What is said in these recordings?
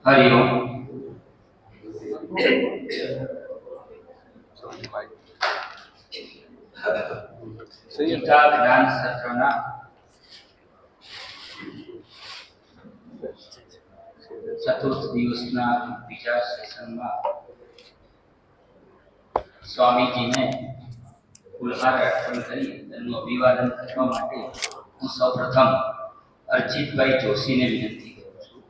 हरिओम। गीता ज्ञान सत्रना चतुर्थ दिवसना बीजा सेशનમાં સ્વામીજીને ફૂલહાર અર્પણ કરી તેમનું અભિવાદન કરવા માટે હું સૌપ્રથમ અર્ચિતભાઈ જોશીને વિનંતી કરું છું.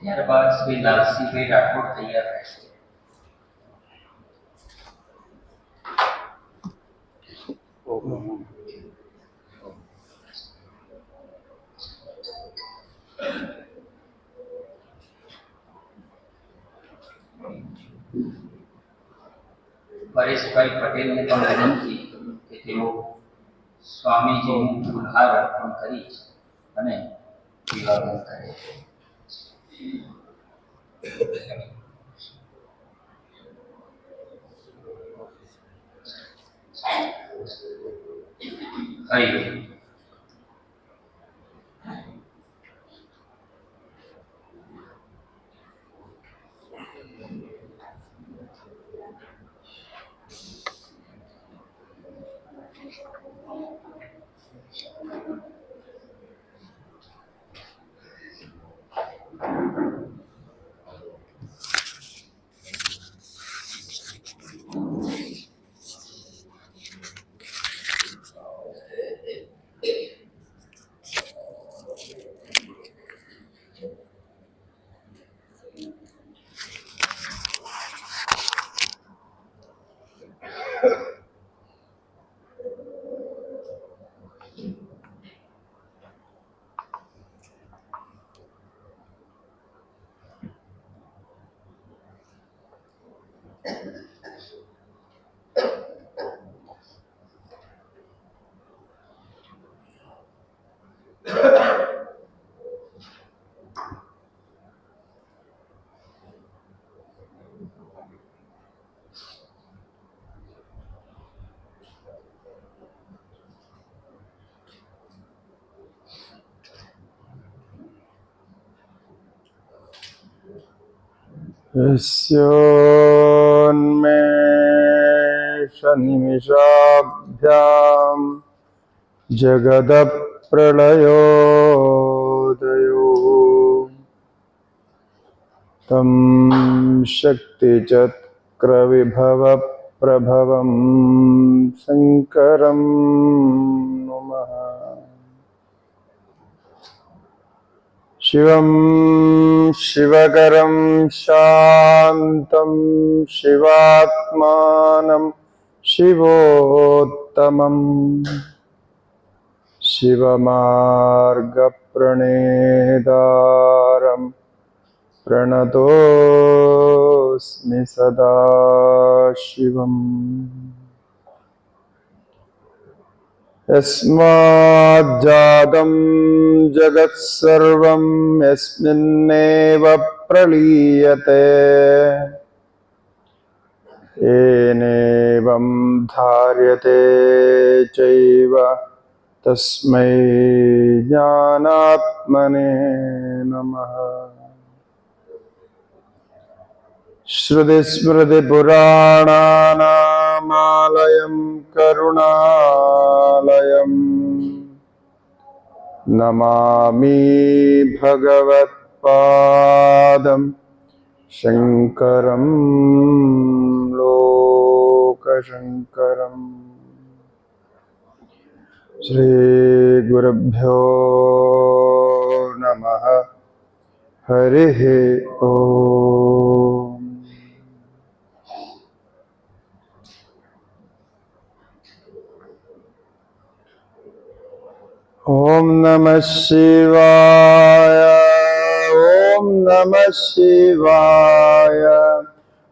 ત્યારબાદ શ્રી લાલસિંહભાઈ રાઠોડ તૈયાર રહેશે. પરેશભાઈ પટેલને પણ વિનંતી કે તેઓ સ્વામીજીનું ફૂલહાર અર્પણ કરી અને અભિવાદન કરે. હરિઓમ. यस्योन्मेषनिमिषाभ्यां जगदप्रलयोदयो तं शक्तिचक्रविभवप्रभवं शङ्करं नुमः. शिवं शिवकरं शान्तं शिवात्मानं शिवोत्तमं शिवमार्गप्रणेतारं प्रणतोऽस्मि सदा शिवम्. यस्माज्जातं जगत्सर्वं यस्मिन्नेव प्रलीयते येनेवं धार्यते चैव तस्मै ज्ञानात्मने नमः. श्रुतिस्मृतिपुराणानामालयं करुणालयं नमामि भगवत्पादं शङ्करं लोकशङ्करम्. श्रीगुरुभ्यो नमः. हरिः ओम्. ओम नमः शिवाय. ओम नमः शिवाय.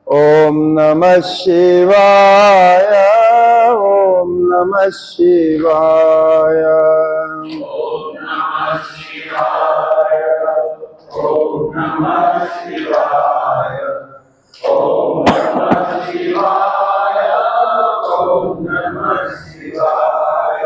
ओम नमः शिवाय. ओम नमः शिवाय. ઓમ નમઃ શિવાય. ઓમ નમઃ શિવાય. ઓમ નમઃ શિવાય. ઓમ નમઃ શિવાય.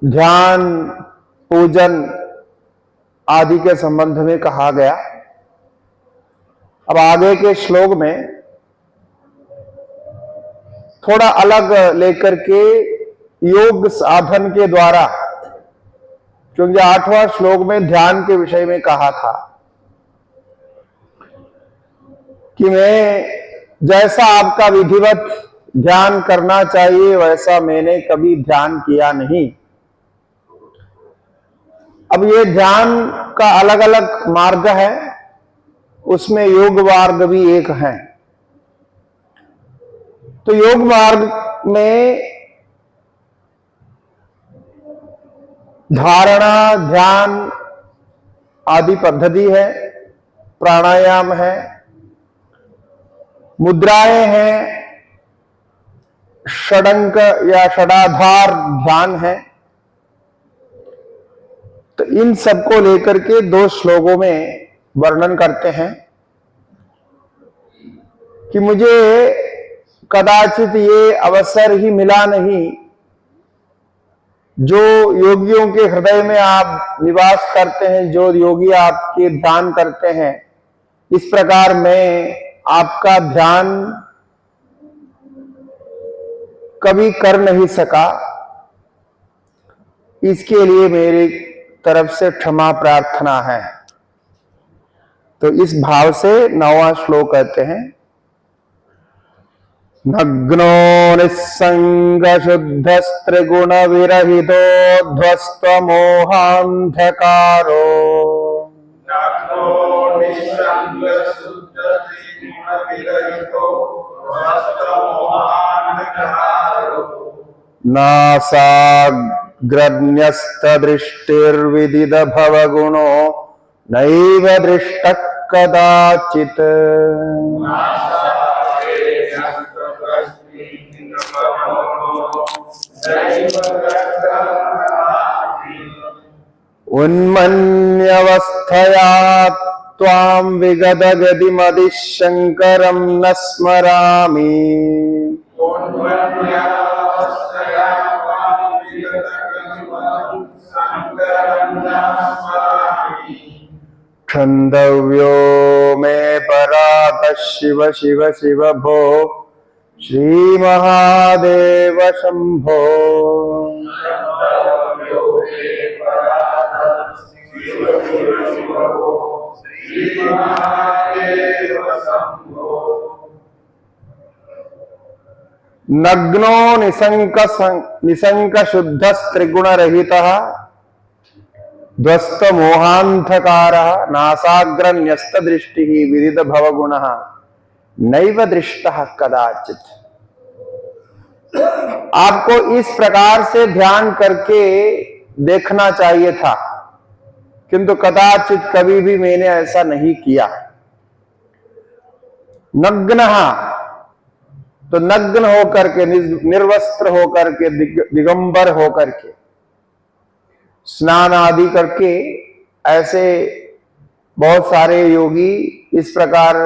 ध्यान, पूजन आदि के संबंध में कहा गया। अब आगे के श्लोक में थोड़ा अलग लेकर के योग साधन के द्वारा, क्योंकि 8वां श्लोक में ध्यान के विषय में कहा था कि मैं जैसा आपका विधिवत ध्यान करना चाहिए वैसा मैंने कभी ध्यान किया नहीं। अब ये ध्यान का अलग अलग मार्ग है, उसमें योग मार्ग भी एक है। तो योग मार्ग में धारणा, ध्यान आदि पद्धति है, प्राणायाम है, मुद्राएं हैं, षडंग या षडाधार ध्यान है। तो इन सबको लेकर के 2 श्लोकों में वर्णन करते हैं कि मुझे कदाचित ये अवसर ही मिला नहीं जो योगियों के हृदय में आप निवास करते हैं, जो योगी आपके ध्यान करते हैं, इस प्रकार मैं आपका ध्यान कभी कर नहीं सका। इसके लिए मेरी तरफ से क्षमा प्रार्थना है। तो इस भाव से 9वां श्लोक कहते हैं, नग्नो निस्संग शुद्धस्त्रिगुण विरहितो ध्वस्त मोहांधकारो नासाग्रन्यस्तदृष्टिर्विदित भवगुणो नैव दृष्टः कदाचित्। उन्मन्यवस्थया त्वां विगतगतिमतिशङ्करं न स्मरामि। क्षन्तव्यो मे परातः शिव शिव शिव भो श्रीमहादेव शंभो। नग्नो निसंक शुद्धस्त्रिगुण रहितः ध्वस्त मोहांधकारः नासाग्रन्यस्त दृष्टि विदित भवगुणः नैव दृष्टः कदाचित्। आपको इस प्रकार से ध्यान करके देखना चाहिए था, किंतु कदाचित कभी भी मैंने ऐसा नहीं किया। नग्नः तो नग्न होकर के, निर्वस्त्र होकर के, दिगंबर होकर के, स्नान आदि करके ऐसे बहुत सारे योगी इस प्रकार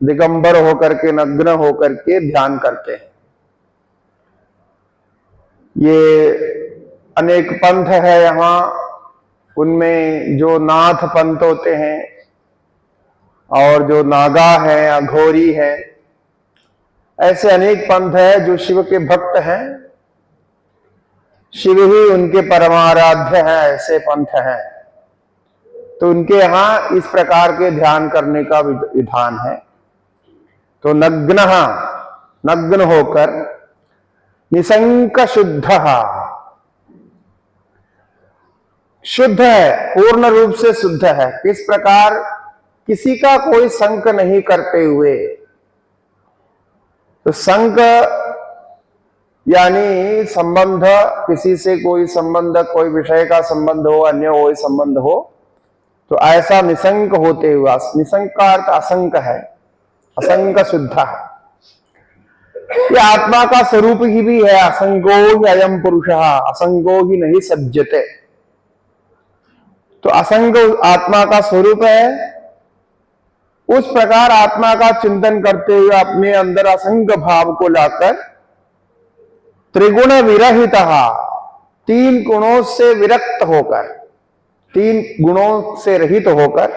दिगंबर होकर के, नग्न होकर के ध्यान करते हैं। ये अनेक पंथ है यहाँ, उनमें जो नाथ पंथ होते हैं और जो नागा है, अघोरी है, ऐसे अनेक पंथ है जो शिव के भक्त हैं, शिव ही उनके परमाराध्य है, ऐसे पंथ हैं। तो उनके यहां इस प्रकार के ध्यान करने का विधान है। तो नग्न होकर, निसंक शुद्ध, शुद्ध है, पूर्ण रूप से शुद्ध है। किस प्रकार? किसी का कोई संक नहीं करते हुए। तो संक यानी संबंध, किसी से कोई संबंध, कोई विषय का संबंध हो, अन्य कोई संबंध हो, तो ऐसा निसंक होते हुआ, निसंक का अर्थ असंक है, असंक शुद्ध है। ये आत्मा का स्वरूप ही भी है, असंगो ही अयम पुरुषः, असंगो ही नहीं सज्जते। तो असंग आत्मा का स्वरूप है। उस प्रकार आत्मा का चिंतन करते हुए अपने अंदर असंग भाव को लाकर त्रिगुण विरहितः, तीन गुणों से विरक्त होकर, तीन गुणों से रहित होकर,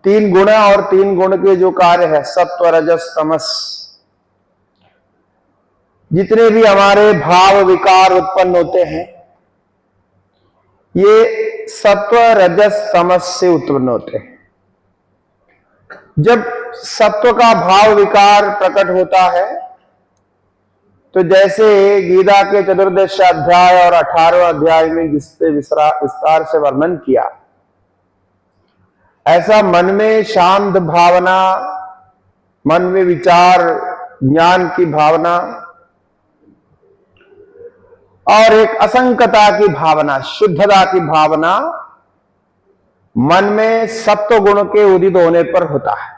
तीन गुण और तीन गुण के जो कार्य है सत्व रजस तमस, जितने भी हमारे भाव विकार उत्पन्न होते हैं ये सत्व रजस तमस से उत्पन्न होते हैं। जब सत्व का भाव विकार प्रकट होता है तो जैसे गीता के 14 अध्याय और 18वां अध्याय में जिससे विस्तार से वर्णन किया, ऐसा मन में शांत भावना, मन में विचार ज्ञान की भावना और एक असंकता की भावना, शुद्धता की भावना मन में सत्व गुण के उदित होने पर होता है।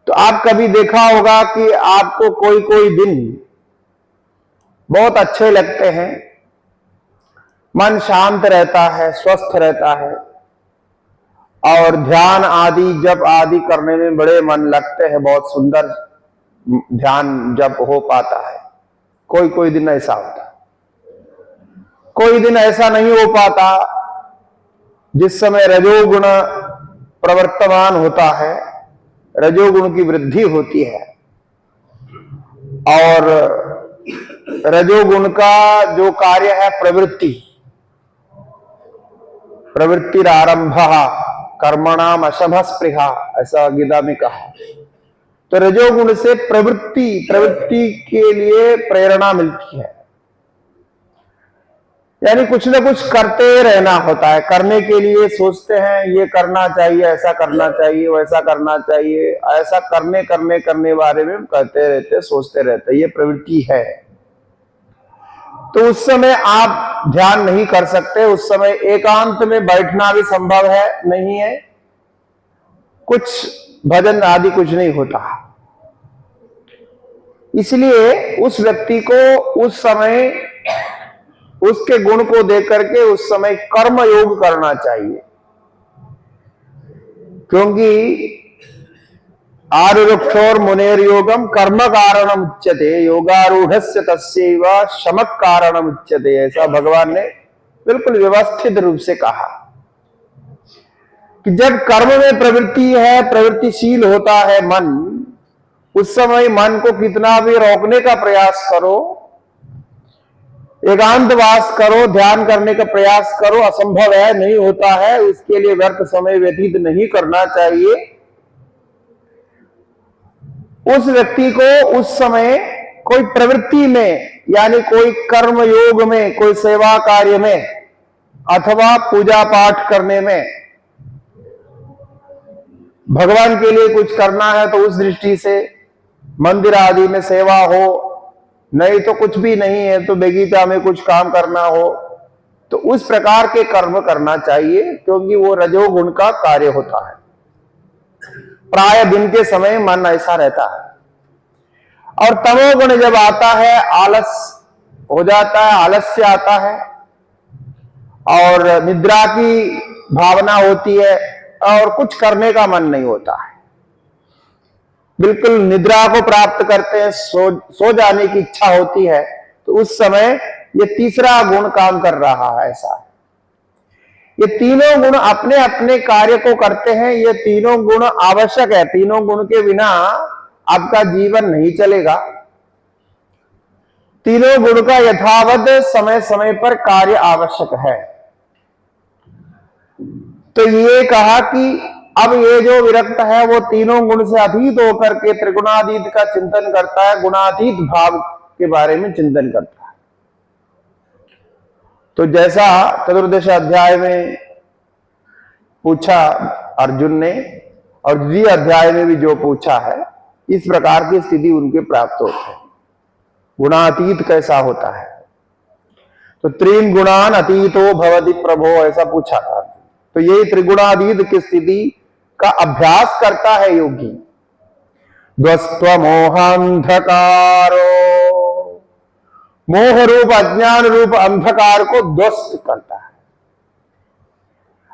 तो आप कभी देखा होगा कि आपको कोई कोई दिन बहुत अच्छे लगते हैं, मन शांत रहता है, स्वस्थ रहता है और ध्यान आदि जप आदि करने में बड़े मन लगते हैं, बहुत सुंदर ध्यान जप हो पाता है। कोई कोई दिन ऐसा होता है, कोई दिन ऐसा नहीं हो पाता जिस समय रजोगुण प्रवर्तमान होता है, रजोगुण की वृद्धि होती है और रजोगुण का जो कार्य है प्रवृत्ति, प्रवृत्तिरारंभ कर्मणाम अशभ स्पृहा, ऐसा गीता में कहा। तो रजोगुण से प्रवृत्ति के लिए प्रेरणा मिलती है, यानी कुछ ना कुछ करते रहना होता है। करने के लिए सोचते हैं ये करना चाहिए, ऐसा करना चाहिए, वैसा करना चाहिए, ऐसा करने बारे में कहते रहते, सोचते रहते, ये प्रवृत्ति है। तो उस समय आप ध्यान नहीं कर सकते, उस समय एकांत में बैठना भी संभव है नहीं है, कुछ भजन आदि कुछ नहीं होता। इसलिए उस व्यक्ति को उस समय उसके गुण को देख करके उस समय कर्म योग करना चाहिए, क्योंकि आरुक्षोर मुनेर योगम कर्म कारणम उच्यते योगारूढ़स्य तस्यैव शमक कारणम उच्यते, ऐसा भगवान ने बिल्कुल व्यवस्थित रूप से कहा कि जब कर्म में प्रवृत्ति है, प्रवृत्तिशील होता है मन, उस समय मन को कितना भी रोकने का प्रयास करो, एकांतवास करो, ध्यान करने का प्रयास करो, असंभव है, नहीं होता है। इसके लिए व्यर्थ समय व्यतीत नहीं करना चाहिए। उस व्यक्ति को उस समय कोई प्रवृत्ति में, यानी कोई कर्म योग में, कोई सेवा कार्य में अथवा पूजा पाठ करने में, भगवान के लिए कुछ करना है तो उस दृष्टि से मंदिर आदि में सेवा हो, नहीं तो कुछ भी नहीं है तो बगीचा में कुछ काम करना हो, तो उस प्रकार के कर्म करना चाहिए, क्योंकि वो रजोगुण का कार्य होता है। प्राय दिन के समय मन ऐसा रहता है और तमोगुण जब आता है आलस हो जाता है, आलस्य आता है और निद्रा की भावना होती है और कुछ करने का मन नहीं होता है, बिल्कुल निद्रा को प्राप्त करते हैं, सो जाने की इच्छा होती है। तो उस समय ये तीसरा गुण काम कर रहा है। ऐसा ये तीनों गुण अपने अपने कार्य को करते हैं, ये तीनों गुण आवश्यक है, तीनों गुण के बिना आपका जीवन नहीं चलेगा। तीनों गुण का यथावत समय समय पर कार्य आवश्यक है। तो ये कहा कि अब ये जो विरक्त है वो तीनों गुण से अतीत होकर के त्रिगुणातीत का चिंतन करता है, गुणातीत भाव के बारे में चिंतन करता है। तो जैसा 14 अध्याय में पूछा अर्जुन ने और द्वितीय अध्याय में भी जो पूछा है, इस प्रकार की स्थिति उनके प्राप्त होती है। गुणातीत कैसा होता है? तो त्रीन गुणान अतीतो भवति प्रभो, ऐसा पूछा था। तो यही त्रिगुणातीत की स्थिति का अभ्यास करता है योगी। ध्वस्त्व मोहांधकारो, मोह रूप अज्ञान रूप अंधकार को ध्वस्त करता है।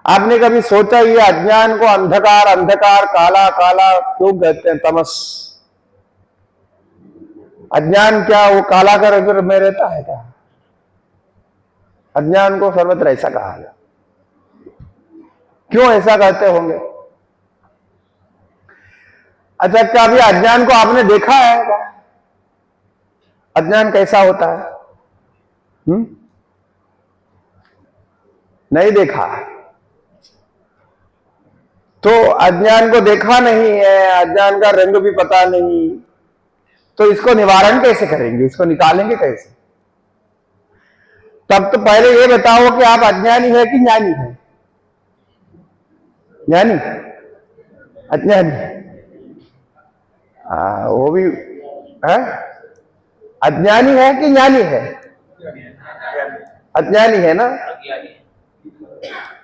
आपने कभी सोचा ये अज्ञान को अंधकार, अंधकार काला काला क्यों कहते हैं? तमस, अज्ञान क्या वो काला कर में रहता है क्या? अज्ञान को सर्वत्र ऐसा कहा गया। क्यों ऐसा कहते होंगे? अच्छा, क्या अभी अज्ञान को आपने देखा है क्या? अज्ञान कैसा होता है? नहीं देखा। तो अज्ञान को देखा नहीं है, अज्ञान का रंग भी पता नहीं, तो इसको निवारण कैसे करेंगे? इसको निकालेंगे कैसे? तब तो पहले ये बताओ कि आप अज्ञानी है कि ज्ञानी है? ज्ञानी? अज्ञानी? वो भी है। अज्ञानी है कि ज्ञानी है? अज्ञानी है ना।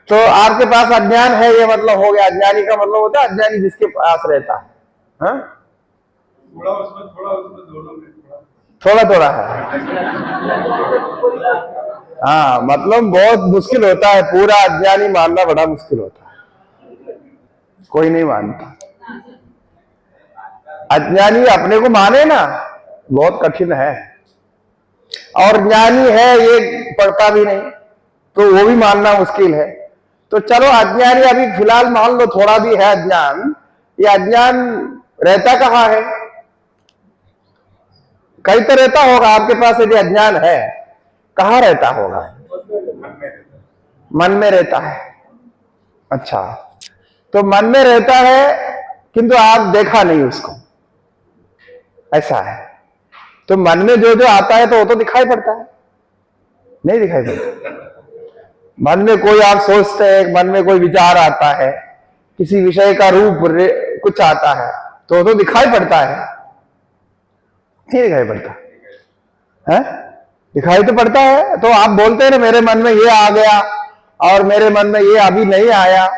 तो आपके पास अज्ञान है, ये मतलब हो गया। अज्ञानी का मतलब होता है अज्ञानी जिसके पास रहता है। हाँ, थोड़ा उसमें दोनों में थोड़ा थोड़ा है। हाँ, मतलब बहुत मुश्किल होता है, पूरा अज्ञानी मानना बड़ा मुश्किल होता है, कोई नहीं मानता। अज्ञानी अपने को माने ना, बहुत कठिन है। और ज्ञानी है ये पढ़ता भी नहीं, तो वो भी मानना मुश्किल है। तो चलो अज्ञानी अभी फिलहाल मान लो थोड़ा भी है अज्ञान। ये अज्ञान रहता कहाँ है? कहीं तो रहता होगा आपके पास। यदि अज्ञान है, कहाँ रहता होगा? मन में रहता है। अच्छा, तो मन में रहता है किंतु आप देखा नहीं उसको, ऐसा है। तो मन में जो जो आता है तो वो तो दिखाई पड़ता है? नहीं दिखाई पड़ता। मन में कोई आप सोचते हैं, मन में कोई विचार आता है, किसी विषय का रूप कुछ आता है, तो वो तो दिखाई पड़ता है? नहीं दिखाई पड़ता है? दिखाई तो पड़ता है। तो आप बोलते हैं ना मेरे मन में ये आ गया और मेरे मन में ये अभी नहीं आया,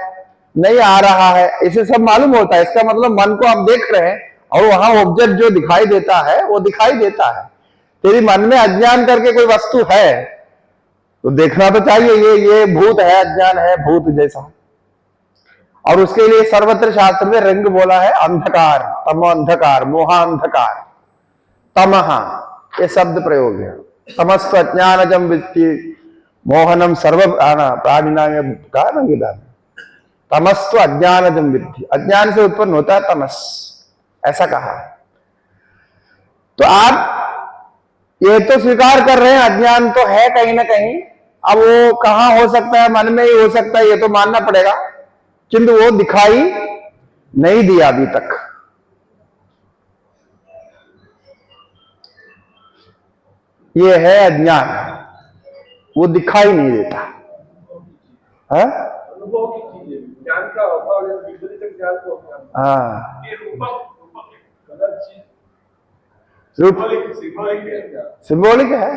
नहीं आ रहा है, इसे सब मालूम होता है। इसका मतलब मन को आप देख रहे हैं और वहां ऑब्जेक्ट जो दिखाई देता है वो दिखाई देता है। तेरी मन में अज्ञान करके कोई वस्तु है तो देखना तो चाहिए, ये भूत है, अज्ञान है, भूत जैसा। और उसके लिए सर्वत्र शास्त्र में रंग बोला है अंधकार, तमो अंधकार, मोहा अंधकार, तमहा, ये शब्द प्रयोग है। तमस्व अज्ञानजम विद्धि मोहनम सर्व प्राणिनाम का गीता में। तमस्व अज्ञानजम विद्धि, अज्ञान से उत्पन्न होता है तमस, ऐसा कहा। तो आप ये तो स्वीकार कर रहे हैं अज्ञान तो है कहीं ना कहीं। अब वो कहां हो सकता है? मन में ही हो सकता है, ये तो मानना पड़ेगा, किंतु वो दिखाई नहीं दिया अभी तक। ये है अज्ञान, वो दिखाई नहीं देता। हाँ, अनुभव की चीज है, ज्ञान का अभाव है, विपरीत ज्ञान को अज्ञान। हाँ, ये रूपक गलत चीज, सिंबॉलिक है।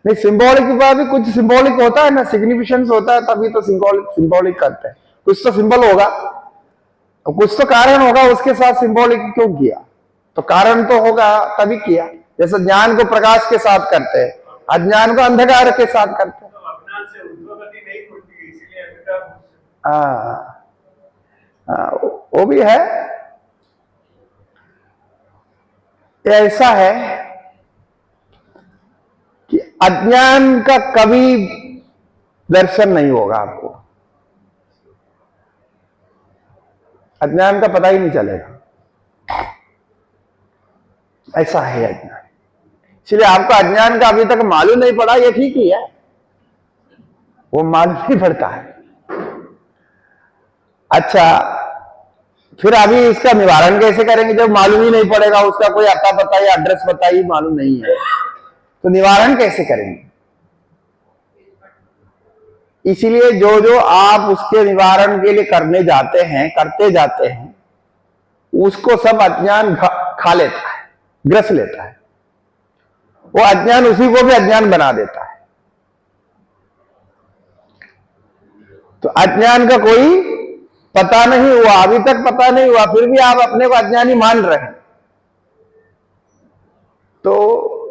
नहीं, सिंबॉलिक के बाद भी कुछ सिंबॉलिक होता है ना, सिग्निफिकेंस होता है, तभी तो सिंबॉलिक करते हैं। कुछ तो सिंबल होगा और कुछ तो कारण होगा, उसके साथ सिंबॉलिक क्यों किया? तो कारण तो होगा तभी किया। जैसे ज्ञान को प्रकाश के साथ करते हैं, अज्ञान को अंधकार के साथ करते हैं। वो भी है। ऐसा है कि अज्ञान का कभी दर्शन नहीं होगा आपको, अज्ञान का पता ही नहीं चलेगा। ऐसा है अज्ञान। इसलिए आपको अज्ञान का अभी तक मालूम नहीं पड़ा, ये ठीक ही है, वो मालूम नहीं पड़ता है। अच्छा, फिर अभी इसका निवारण कैसे करेंगे जब मालूम ही नहीं पड़ेगा? उसका कोई अता पता या एड्रेस पता ही मालूम नहीं है, तो निवारण कैसे करेंगे? इसीलिए जो जो आप उसके निवारण के लिए करने जाते हैं, करते जाते हैं, उसको सब अज्ञान खा लेता है, ग्रस लेता है। वो अज्ञान उसी को भी अज्ञान बना देता है। तो अज्ञान का कोई पता नहीं हुआ, अभी तक पता नहीं हुआ, फिर भी आप अपने को अज्ञानी मान रहे हैं, तो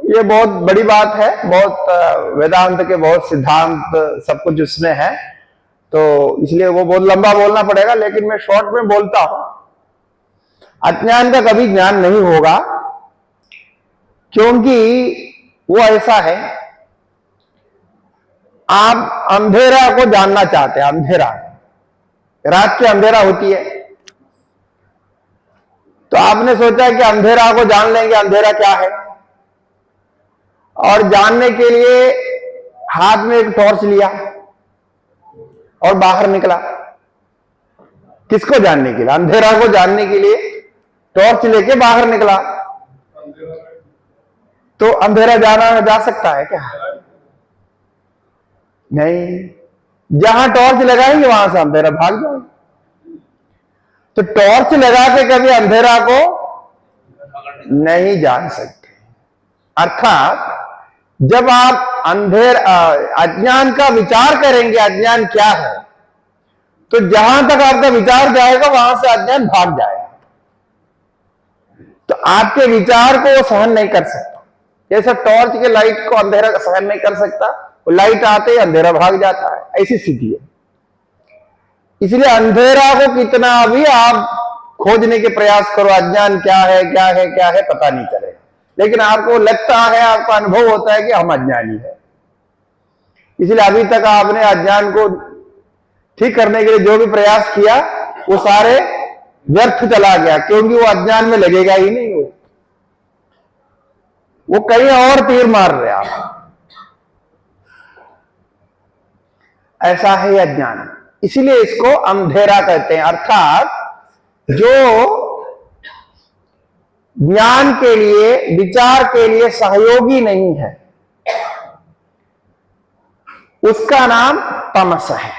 ये बहुत बड़ी बात है। बहुत वेदांत के बहुत सिद्धांत सब कुछ उसमें है, तो इसलिए वो बहुत लंबा बोलना पड़ेगा, लेकिन मैं शॉर्ट में बोलता हूं। अज्ञान का कभी ज्ञान नहीं होगा, क्योंकि वो ऐसा है, आप अंधेरा को जानना चाहते हैं, अंधेरा, रात की अंधेरा होती है, तो आपने सोचा कि अंधेरा को जान लेंगे, अंधेरा क्या है, और जानने के लिए हाथ में एक टॉर्च लिया और बाहर निकला। किसको जानने के लिए? अंधेरा को जानने के लिए टॉर्च लेके बाहर निकला। तो अंधेरा जा सकता है क्या? नहीं। जहां टॉर्च लगाएंगे वहां से अंधेरा भाग जाएगा। तो टॉर्च लगा के कभी अंधेरा को नहीं जान सकते। अर्थात जब आप अज्ञान का विचार करेंगे, अज्ञान क्या है, तो जहां तक आपका विचार जाएगा वहां से अज्ञान भाग जाएगा। तो आपके विचार को वो सहन नहीं कर सकता। जैसा टॉर्च के लाइट को अंधेरा सहन नहीं कर सकता, वो लाइट आते ही अंधेरा भाग जाता है, ऐसी स्थिति है। इसलिए अंधेरा को कितना भी आप खोजने के प्रयास करो, अज्ञान क्या है क्या है क्या है पता नहीं चलेगा, लेकिन आपको लगता है, आपका अनुभव होता है कि हम अज्ञानी है। इसलिए अभी तक आपने अज्ञान को ठीक करने के लिए जो भी प्रयास किया वो सारे व्यर्थ चला गया, क्योंकि वो अज्ञान में लगेगा ही नहीं। वो कहीं और तीर मार रहे आप। ऐसा है अज्ञान, इसीलिए इसको अंधेरा कहते हैं। अर्थात जो ज्ञान के लिए, विचार के लिए सहयोगी नहीं है, उसका नाम तमस है।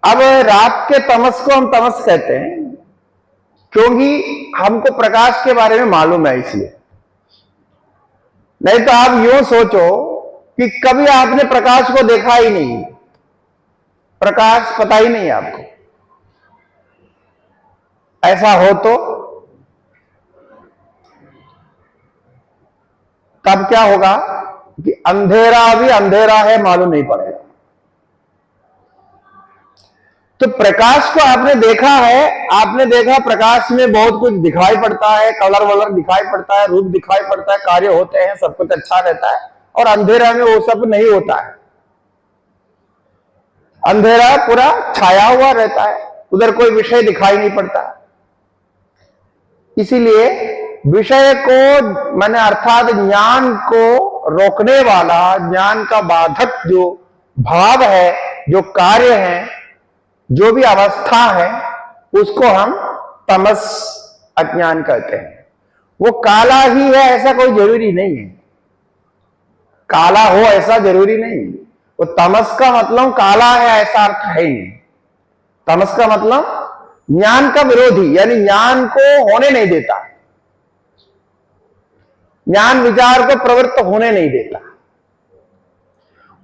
अब रात के तमस को हम तमस कहते हैं क्योंकि हमको प्रकाश के बारे में मालूम है, इसलिए। नहीं तो आप यूं सोचो कि कभी आपने प्रकाश को देखा ही नहीं, प्रकाश पता ही नहीं आपको। ऐसा हो तो तब क्या होगा कि अंधेरा भी अंधेरा है मालूम नहीं पड़ेगा। तो प्रकाश को आपने देखा है, आपने देखा प्रकाश में बहुत कुछ दिखाई पड़ता है, कलर वलर दिखाई पड़ता है, रूप दिखाई पड़ता है, कार्य होते हैं, सब कुछ अच्छा रहता है। और अंधेरा में वो सब नहीं होता है, अंधेरा पूरा छाया हुआ रहता है, उधर कोई विषय दिखाई नहीं पड़ता। इसीलिए विषय को माने अर्थात ज्ञान को रोकने वाला, ज्ञान का बाधक जो भाव है, जो कार्य है, जो भी अवस्था है, उसको हम तमस अज्ञान कहते हैं। वो काला ही है ऐसा कोई जरूरी नहीं है, काला हो ऐसा जरूरी नहीं। वो तमस का मतलब काला है ऐसा अर्थ है ही नहीं। तमस का मतलब ज्ञान का विरोधी, यानी ज्ञान को होने नहीं देता, ज्ञान विचार को प्रवृत्त होने नहीं देता।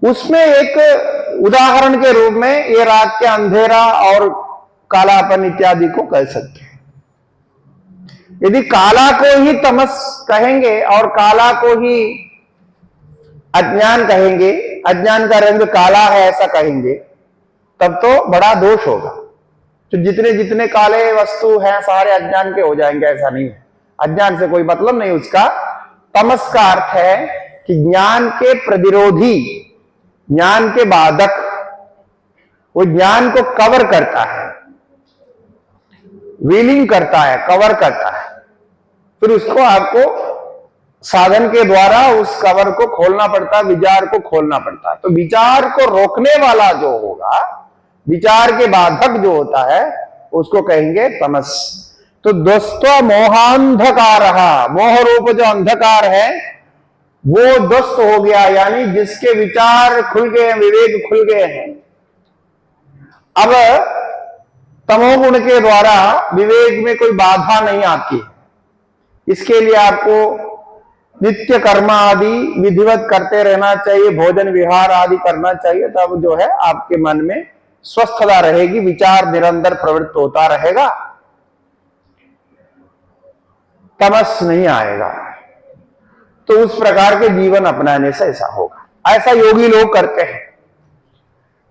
उसमें एक उदाहरण के रूप में ये रात के अंधेरा और कालापन इत्यादि को कह सकते हैं। यदि काला को ही तमस कहेंगे और काला को ही अज्ञान कहेंगे, अज्ञान का रंग काला है ऐसा कहेंगे, तब तो बड़ा दोष होगा। तो जितने जितने काले वस्तु हैं सारे अज्ञान के हो जाएंगे, ऐसा नहीं है। अज्ञान से कोई मतलब नहीं उसका। तमस का अर्थ है कि ज्ञान के प्रतिरोधी, ज्ञान के बाधक, वो ज्ञान को कवर करता है, व्हीलिंग करता है, कवर करता है। फिर उसको आपको साधन के द्वारा उस कवर को खोलना पड़ता है, विचार को खोलना पड़ता है। तो विचार को रोकने वाला जो होगा, विचार के बाधक जो होता है, उसको कहेंगे तमस। तो दोस्तों मोहांधकार, मोह रूप जो अंधकार है वो दुष्ट हो गया, यानी जिसके विचार खुल गए, विवेक खुल गए हैं। अब तमोगुण के द्वारा विवेक में कोई बाधा नहीं आती। इसके लिए आपको नित्य कर्म आदि विधिवत करते रहना चाहिए, भोजन विहार आदि करना चाहिए, तब जो है आपके मन में स्वस्थता रहेगी, विचार निरंतर प्रवृत्त होता रहेगा, तमस नहीं आएगा। तो उस प्रकार के जीवन अपनाने से ऐसा होगा। ऐसा योगी लोग करते हैं,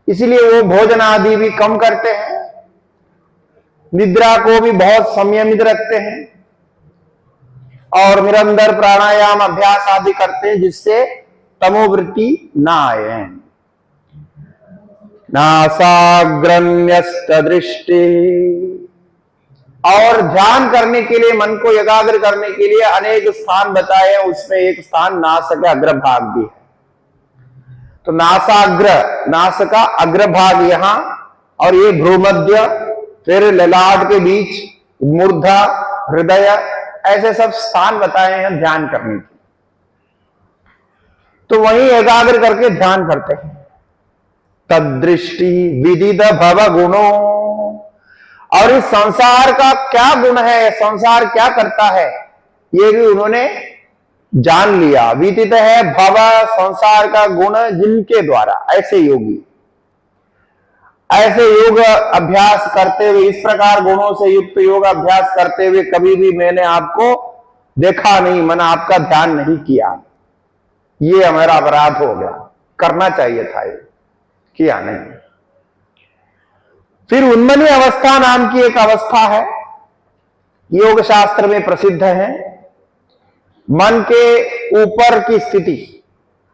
इसलिए वो भोजन आदि भी कम करते हैं, निद्रा को भी बहुत संयमित रखते हैं, और निरंतर प्राणायाम अभ्यास आदि करते हैं जिससे तमोवृत्ति ना आए। नासाग्रण्यस्त दृष्टि, और ध्यान करने के लिए, मन को एकाग्र करने के लिए अनेक स्थान बताए हैं, उसमें एक स्थान नासिका अग्रभाग भी है। तो नासाग्र, नास का अग्रभाग यहां, और ये भ्रूमध्य, फिर ललाट के बीच, मूर्धा, हृदय, ऐसे सब स्थान बताए हैं ध्यान करने के। तो वहीं एकाग्र करके ध्यान करते हैं। तदृष्टि विदित भव गुणों, और इस संसार का क्या गुण है, संसार क्या करता है, ये भी उन्होंने जान लिया। विदित है भव, संसार का गुण जिनके द्वारा, ऐसे योगी, ऐसे योग अभ्यास करते हुए, इस प्रकार गुणों से युक्त योग अभ्यास करते हुए कभी भी मैंने आपको देखा नहीं, मैंने आपका ध्यान नहीं किया, ये हमारा अपराध हो गया, करना चाहिए था, ये किया नहीं। फिर उन्मनी अवस्था नाम की एक अवस्था है, योग शास्त्र में प्रसिद्ध है। मन के ऊपर की स्थिति,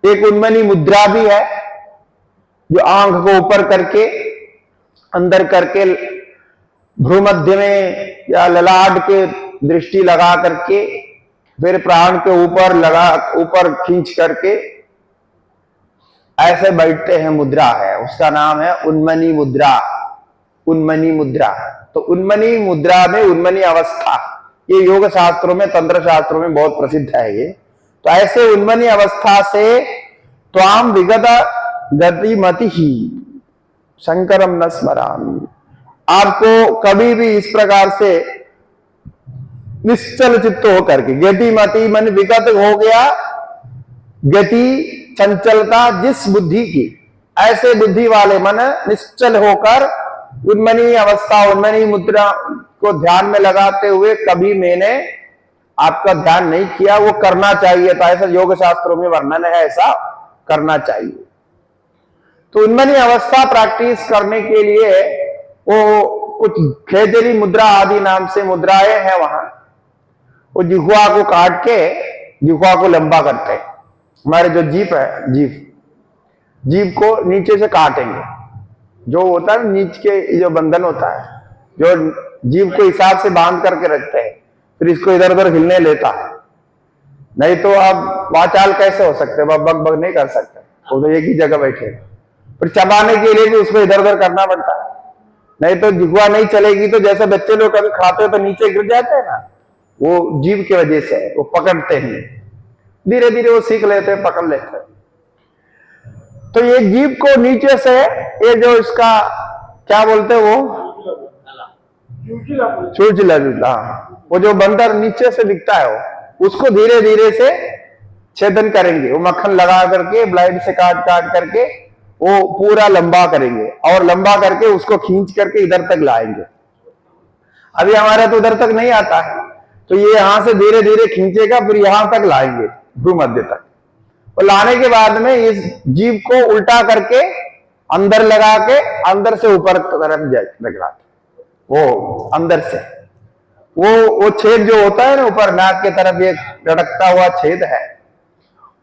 एक उन्मनी मुद्रा भी है, जो आंख को ऊपर करके, अंदर करके, भ्रूमध्य में या ललाट के दृष्टि लगा करके, फिर प्राण के ऊपर ऊपर खींच करके ऐसे बैठते हैं, मुद्रा है, उसका नाम है उन्मनी मुद्रा। उन्मनी मुद्रा, तो उन्मनी मुद्रा में उन्मनी अवस्था, ये योग शास्त्रों में, तंत्र शास्त्रों में बहुत प्रसिद्ध है ये। तो ऐसे उन्मनी अवस्था से त्वाम विगत गतिमति ही शंकरम न स्मरामि, आपको कभी भी इस प्रकार से निश्चल चित्त होकर के, गतिमति मन विगत हो गया, गति चंचलता जिस बुद्धि की, ऐसे बुद्धि वाले मन निश्चल होकर उन्मनी अवस्था, उन्मनी मुद्रा को ध्यान में लगाते हुए कभी मैंने आपका ध्यान नहीं किया, वो करना चाहिए था, ऐसा योग शास्त्रों में वर्णन है, ऐसा करना चाहिए। तो उन्मनी अवस्था प्रैक्टिस करने के लिए वो कुछ खेजरी मुद्रा आदि नाम से मुद्राएं हैं वहां, वो जिह्वा को काट के जिह्वा को लंबा करते हैं। हमारे जो जीभ है, जीभ को नीचे से काटेंगे, जो होता है नीचे के जो बंधन होता है, जो जीभ को हिसाब से बांध करके रखते हैं, फिर इसको इधर उधर हिलने लेता है, नहीं तो आप वाचाल कैसे हो सकते, बग बग नहीं कर सकते, वो तो एक ही जगह बैठे। फिर चबाने के लिए भी उसको इधर उधर करना पड़ता है, नहीं तो जिह्वा नहीं चलेगी। तो जैसे बच्चे लोग कभी खाते हैं तो नीचे गिर जाते हैं ना, वो जीभ की वजह से, वो पकड़ते हैं, धीरे धीरे वो सीख लेते हैं, पकड़ लेते हैं। तो ये जीभ को नीचे से, ये जो इसका क्या बोलते हैं वो चूचला, वो जो बंदर नीचे से दिखता है वो, उसको धीरे धीरे से छेदन करेंगे, वो मक्खन लगा करके ब्लेड से काट काट करके वो पूरा लंबा करेंगे, और लंबा करके उसको खींच करके इधर तक लाएंगे। अभी हमारा तो उधर तक नहीं आता है, तो ये यहां से धीरे धीरे खींचेगा, फिर यहां तक लाएंगे, भ्रूमध्य तक। और लाने के बाद में इस जीभ को उल्टा करके अंदर लगा के, अंदर से ऊपर तरफ लगा, वो अंदर से वो छेद जो होता है ना ऊपर नाक के तरफ, एक लटकता हुआ छेद है,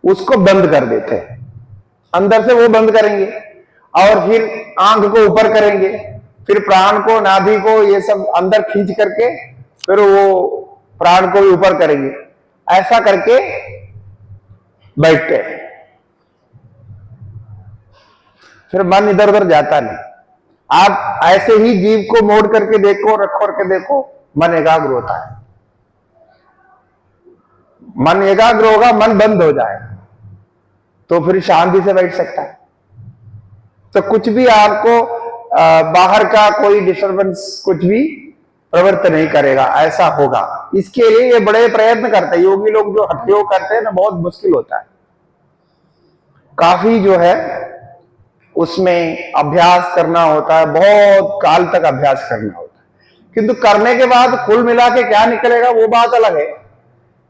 उसको बंद कर देते हैं, अंदर से वो बंद करेंगे, और फिर आंख को ऊपर करेंगे, फिर प्राण को, नाभि को, ये सब अंदर खींच करके फिर वो प्राण को भी ऊपर करेंगे, ऐसा करके बैठते हैं। फिर मन इधर उधर जाता नहीं। आप ऐसे ही जीव को मोड़ करके देखो, रखो करके देखो, मन एकाग्र होता है। मन एकाग्र होगा, मन बंद हो जाएगा, तो फिर शांति से बैठ सकता है। तो कुछ भी आपको बाहर का कोई डिस्टर्बेंस, कुछ भी प्रवृत्त नहीं करेगा, ऐसा होगा। इसके लिए ये बड़े प्रयत्न करते हैं योगी लोग, जो हठ योग करते हैं ना, बहुत मुश्किल होता है, काफी जो है उसमें अभ्यास करना होता है, बहुत काल तक अभ्यास करना होता है, किंतु करने के बाद कुल मिला के क्या निकलेगा वो बात अलग है,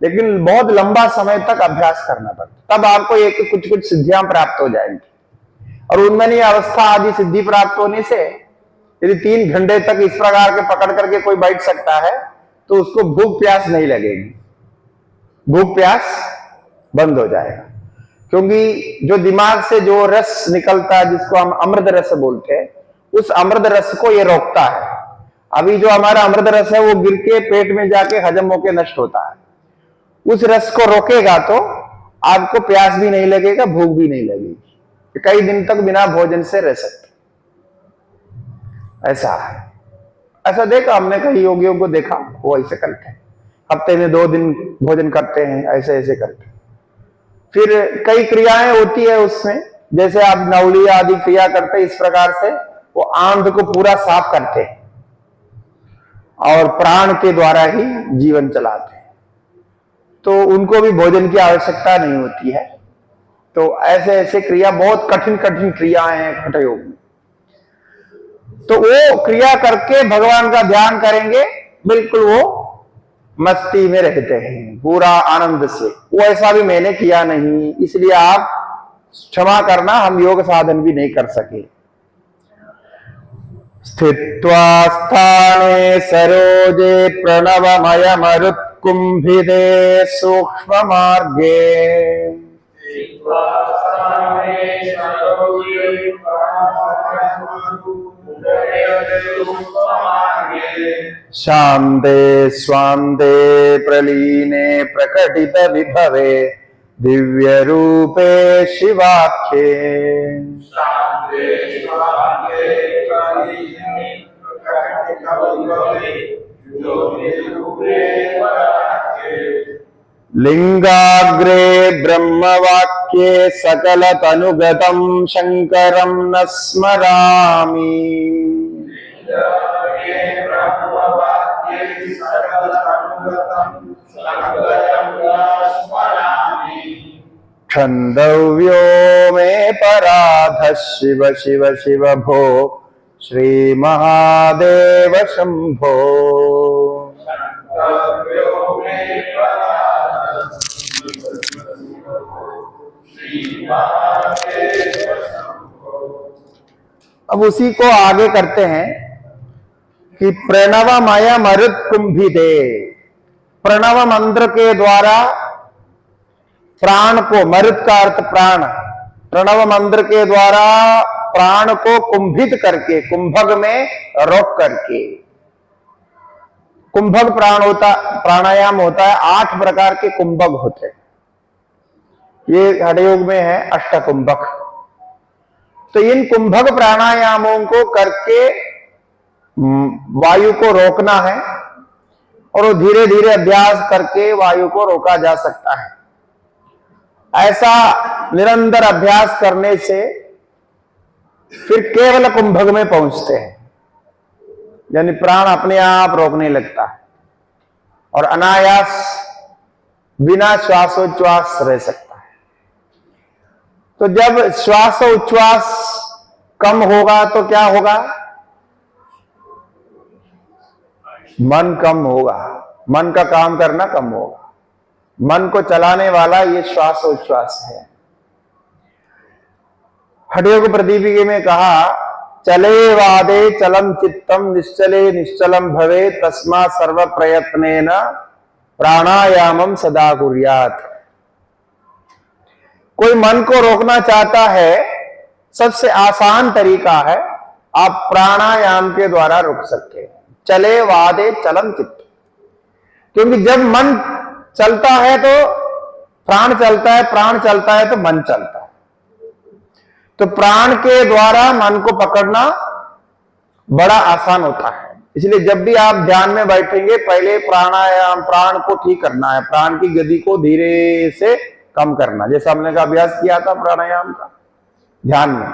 लेकिन बहुत लंबा समय तक अभ्यास करना पड़ता, तब आपको एक कुछ कुछ सिद्धियां प्राप्त हो जाएंगी। और उन्मनी अवस्था आदि सिद्धि प्राप्त होने से यदि 3 घंटे तक इस प्रकार के पकड़ करके कोई बैठ सकता है, तो उसको भूख प्यास नहीं लगेगी, भूख प्यास बंद हो जाएगा। क्योंकि जो दिमाग से जो रस निकलता है जिसको हम अमृत रस बोलते हैं, उस अमृत रस को ये रोकता है। अभी जो हमारा अमृत रस है वो गिर के पेट में जाके हजम होके नष्ट होता है। उस रस को रोकेगा तो आपको प्यास भी नहीं लगेगा, भूख भी नहीं लगेगी, कई दिन तक बिना भोजन से रह सकते। ऐसा है, ऐसा देखा हमने, कई योगियों को देखा वो ऐसे करते हैं, हफ्ते में 2 दिन भोजन करते हैं, ऐसे ऐसे करते हैं। फिर कई क्रियाएं होती है उसमें, जैसे आप नवली आदि क्रिया करते हैं, इस प्रकार से वो आंत को पूरा साफ करते हैं और प्राण के द्वारा ही जीवन चलाते हैं, तो उनको भी भोजन की आवश्यकता नहीं होती है। तो ऐसे ऐसे क्रिया, बहुत कठिन कठिन क्रियाएं हैं हठ योग में। तो वो क्रिया करके भगवान का ध्यान करेंगे, बिल्कुल वो मस्ती में रहते हैं पूरा आनंद से। वो ऐसा भी मैंने किया नहीं, इसलिए आप क्षमा करना, हम योग साधन भी नहीं कर सके। स्थित्वा स्थाने सरोजे प्रणवमय मरुत्कुंभिदे सूक्ष्म मार्गे शांते स्वांते प्रलीने प्रकटित विभवे दिव्य रूपे शिवाख्ये लिंगाग्रे ब्रह्मवाक्ये सकल तनुगतं शंकरं न स्मरामि। छंदव्यो में पराध शिव शिव शिव भो श्री महादेव शंभो। अब उसी को आगे करते हैं कि प्रणव माया मरुत कुंभिदे, प्रणव मंत्र के द्वारा प्राण को, मरुत का अर्थ प्राण, प्रणव मंत्र के द्वारा प्राण को कुंभित करके, कुंभक में रोक करके, कुंभक प्राणायाम होता है, 8 प्रकार के कुंभक होते हैं। ये हठयोग में है अष्टकुंभक। तो इन कुंभक प्राणायामों को करके वायु को रोकना है, और वो धीरे धीरे अभ्यास करके वायु को रोका जा सकता है। ऐसा निरंतर अभ्यास करने से फिर केवल कुंभक में पहुंचते हैं, यानी प्राण अपने आप रोकने लगता है और अनायास बिना श्वासोच्छ्वास रह सकता है। तो जब श्वासोच्छ्वास कम होगा तो क्या होगा? मन कम होगा, मन का काम करना कम होगा। मन को चलाने वाला ये श्वासोच्छ्वास है। हठयोग प्रदीपिके में कहा, चले वादे चलम चित्तम निश्चले निश्चलम भवे तस्मा सर्व प्रयत्नेन प्राणायामम सदा कुर्यात्। कोई मन को रोकना चाहता है, सबसे आसान तरीका है, आप प्राणायाम के द्वारा रोक सकते हैं। चले वादे चलम चित्त, क्योंकि जब मन चलता है तो प्राण चलता है, प्राण चलता है तो मन चलता है। तो प्राण के द्वारा मन को पकड़ना बड़ा आसान होता है। इसलिए जब भी आप ध्यान में बैठेंगे, पहले प्राणायाम, प्राण को ठीक करना है, प्राण की गति को धीरे से कम करना, जैसा हमने का अभ्यास किया था प्राणायाम का ध्यान में।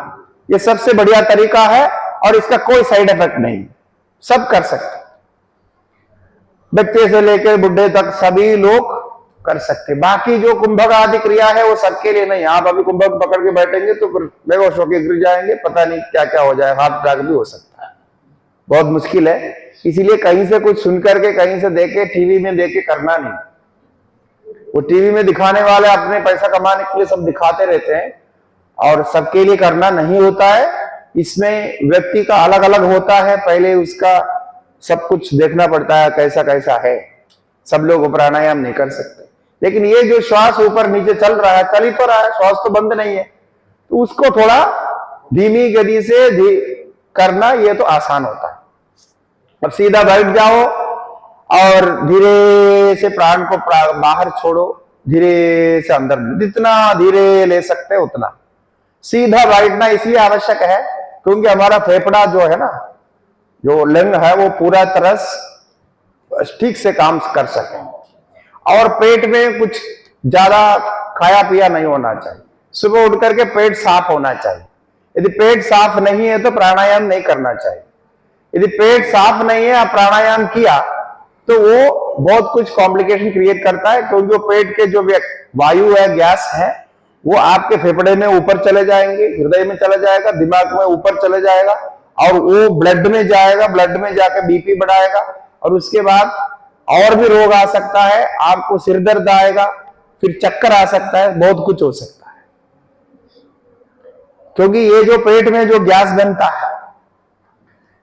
ये सबसे बढ़िया तरीका है और इसका कोई साइड इफेक्ट नहीं, सब कर सकते, बच्चे से लेकर बुढ़े तक सभी लोग कर सकते। बाकी जो कुंभक आदि क्रिया है वो सबके लिए नहीं। आप अभी कुंभक पकड़ के बैठेंगे तो फिर बेहोश होकर गिर जाएंगे, पता नहीं क्या क्या हो जाए, हार्ट अटैक भी हो सकता है, बहुत मुश्किल है। इसीलिए कहीं से कुछ सुन करके, कहीं से देखे, टीवी में देखे करना नहीं। वो टीवी में दिखाने वाले अपने पैसा कमाने के लिए सब दिखाते रहते हैं और सबके लिए करना नहीं होता है। इसमें व्यक्ति का अलग अलग होता है, पहले उसका सब कुछ देखना पड़ता है कैसा कैसा है। सब लोग प्राणायाम नहीं कर सकते, लेकिन ये जो श्वास ऊपर नीचे चल रहा है, चल ही तो रहा है, श्वास तो बंद नहीं है, तो उसको थोड़ा धीमी गति से करना ये तो आसान होता है। अब सीधा बैठ जाओ और धीरे से प्राण को बाहर छोड़ो, धीरे से अंदर, जितना धीरे ले सकते हो उतना। सीधा बैठना इसलिए आवश्यक है क्योंकि हमारा फेफड़ा जो है ना, जो लंग है, वो पूरा तरह ठीक से काम कर सके, और पेट में कुछ ज्यादा खाया पिया नहीं होना चाहिए। सुबह उठ करके पेट साफ होना चाहिए। यदि पेट साफ नहीं है तो प्राणायाम नहीं करना चाहिए। यदि पेट साफ नहीं है, आप प्राणायाम किया तो वो बहुत कुछ कॉम्प्लिकेशन क्रिएट करता है, क्योंकि वो पेट के जो वायु है, गैस है, वो आपके फेफड़े में ऊपर चले जाएंगे, हृदय में चला जाएगा, दिमाग में ऊपर चले जाएगा, और वो ब्लड में जाएगा, ब्लड में जाकर बीपी बढ़ाएगा, और उसके बाद और भी रोग आ सकता है, आपको सिर दर्द आएगा, फिर चक्कर आ सकता है, बहुत कुछ हो सकता है। क्योंकि ये जो पेट में जो गैस बनता है,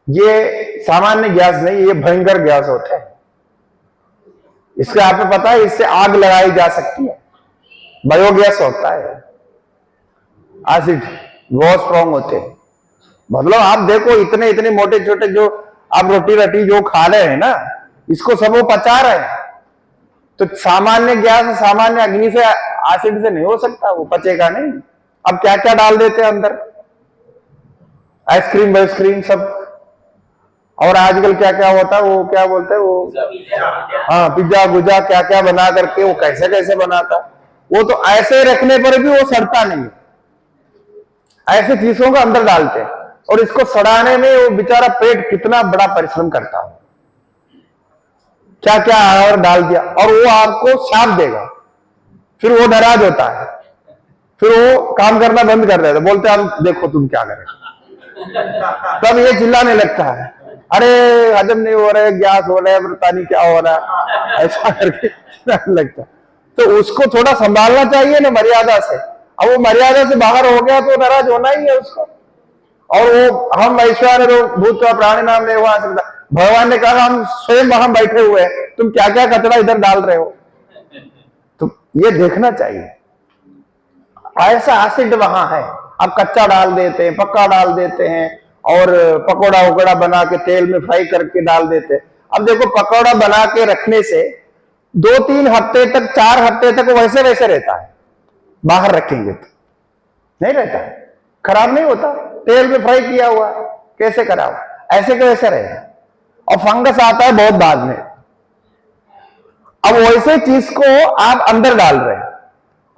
ये सामान्य गैस नहीं, ये भयंकर गैस होते हैं। इससे आपको पता है, इससे आग लगाई जा सकती है। बायोगैस होता है, एसिड बहुत स्ट्रॉन्ग होते हैं। मतलब आप देखो, इतने इतने मोटे छोटे जो आप रोटी रटी जो खा रहे हैं ना, इसको सब वो पचा रहे हैं, तो सामान्य गैस, सामान्य अग्नि से, एसिड से नहीं हो सकता, वो पचेगा नहीं। अब क्या क्या डाल देते हैं अंदर, आइसक्रीम वाइसक्रीम सब, और आजकल क्या क्या होता है, वो क्या बोलते हैं वो, हाँ, पिज्जा गुजा क्या क्या बना करके वो कैसे कैसे बनाता, वो तो ऐसे रखने पर भी वो सड़ता नहीं, ऐसे चीजों को अंदर डालते हैं, और इसको सड़ाने में वो बेचारा पेट कितना बड़ा परिश्रम करता है। क्या क्या और डाल दिया, और वो आपको शाप देगा, फिर वो नाराज होता है, फिर वो काम करना बंद कर देता, बोलते हैं हम देखो तुम क्या करें, तब ये चिल्लाने लगता है, अरे हजम नहीं हो रहा है, गैस हो रहा है, पता नहीं क्या हो रहा है, ऐसा करके चिल्लाने लगता है। तो उसको थोड़ा संभालना चाहिए ना मर्यादा से। अब वो मर्यादा से बाहर हो गया तो नाराज होना ही है उसको। और वो हम ऐश्वर्य भूत प्राणी नाम नहीं हुआ सकता, भगवान ने कहा हम स्वयं वहां बैठे हुए हैं, तुम क्या क्या कचरा इधर डाल रहे हो, तो ये देखना चाहिए। ऐसा एसिड वहां है, आप कच्चा डाल देते हैं, पक्का डाल देते हैं, और पकौड़ा वकौड़ा बना के तेल में फ्राई करके डाल देते हैं। अब देखो, पकौड़ा बना के रखने से 2-3 हफ्ते तक, 4 हफ्ते तक वैसे वैसे रहता है, बाहर रखेंगे तो नहीं रहता है, खराब नहीं होता, तेल में फ्राई किया हुआ कैसे खराब, ऐसे के वैसे रहेगा, और फंगस आता है बहुत बाद में। अब वैसे चीज को आप अंदर डाल रहे हैं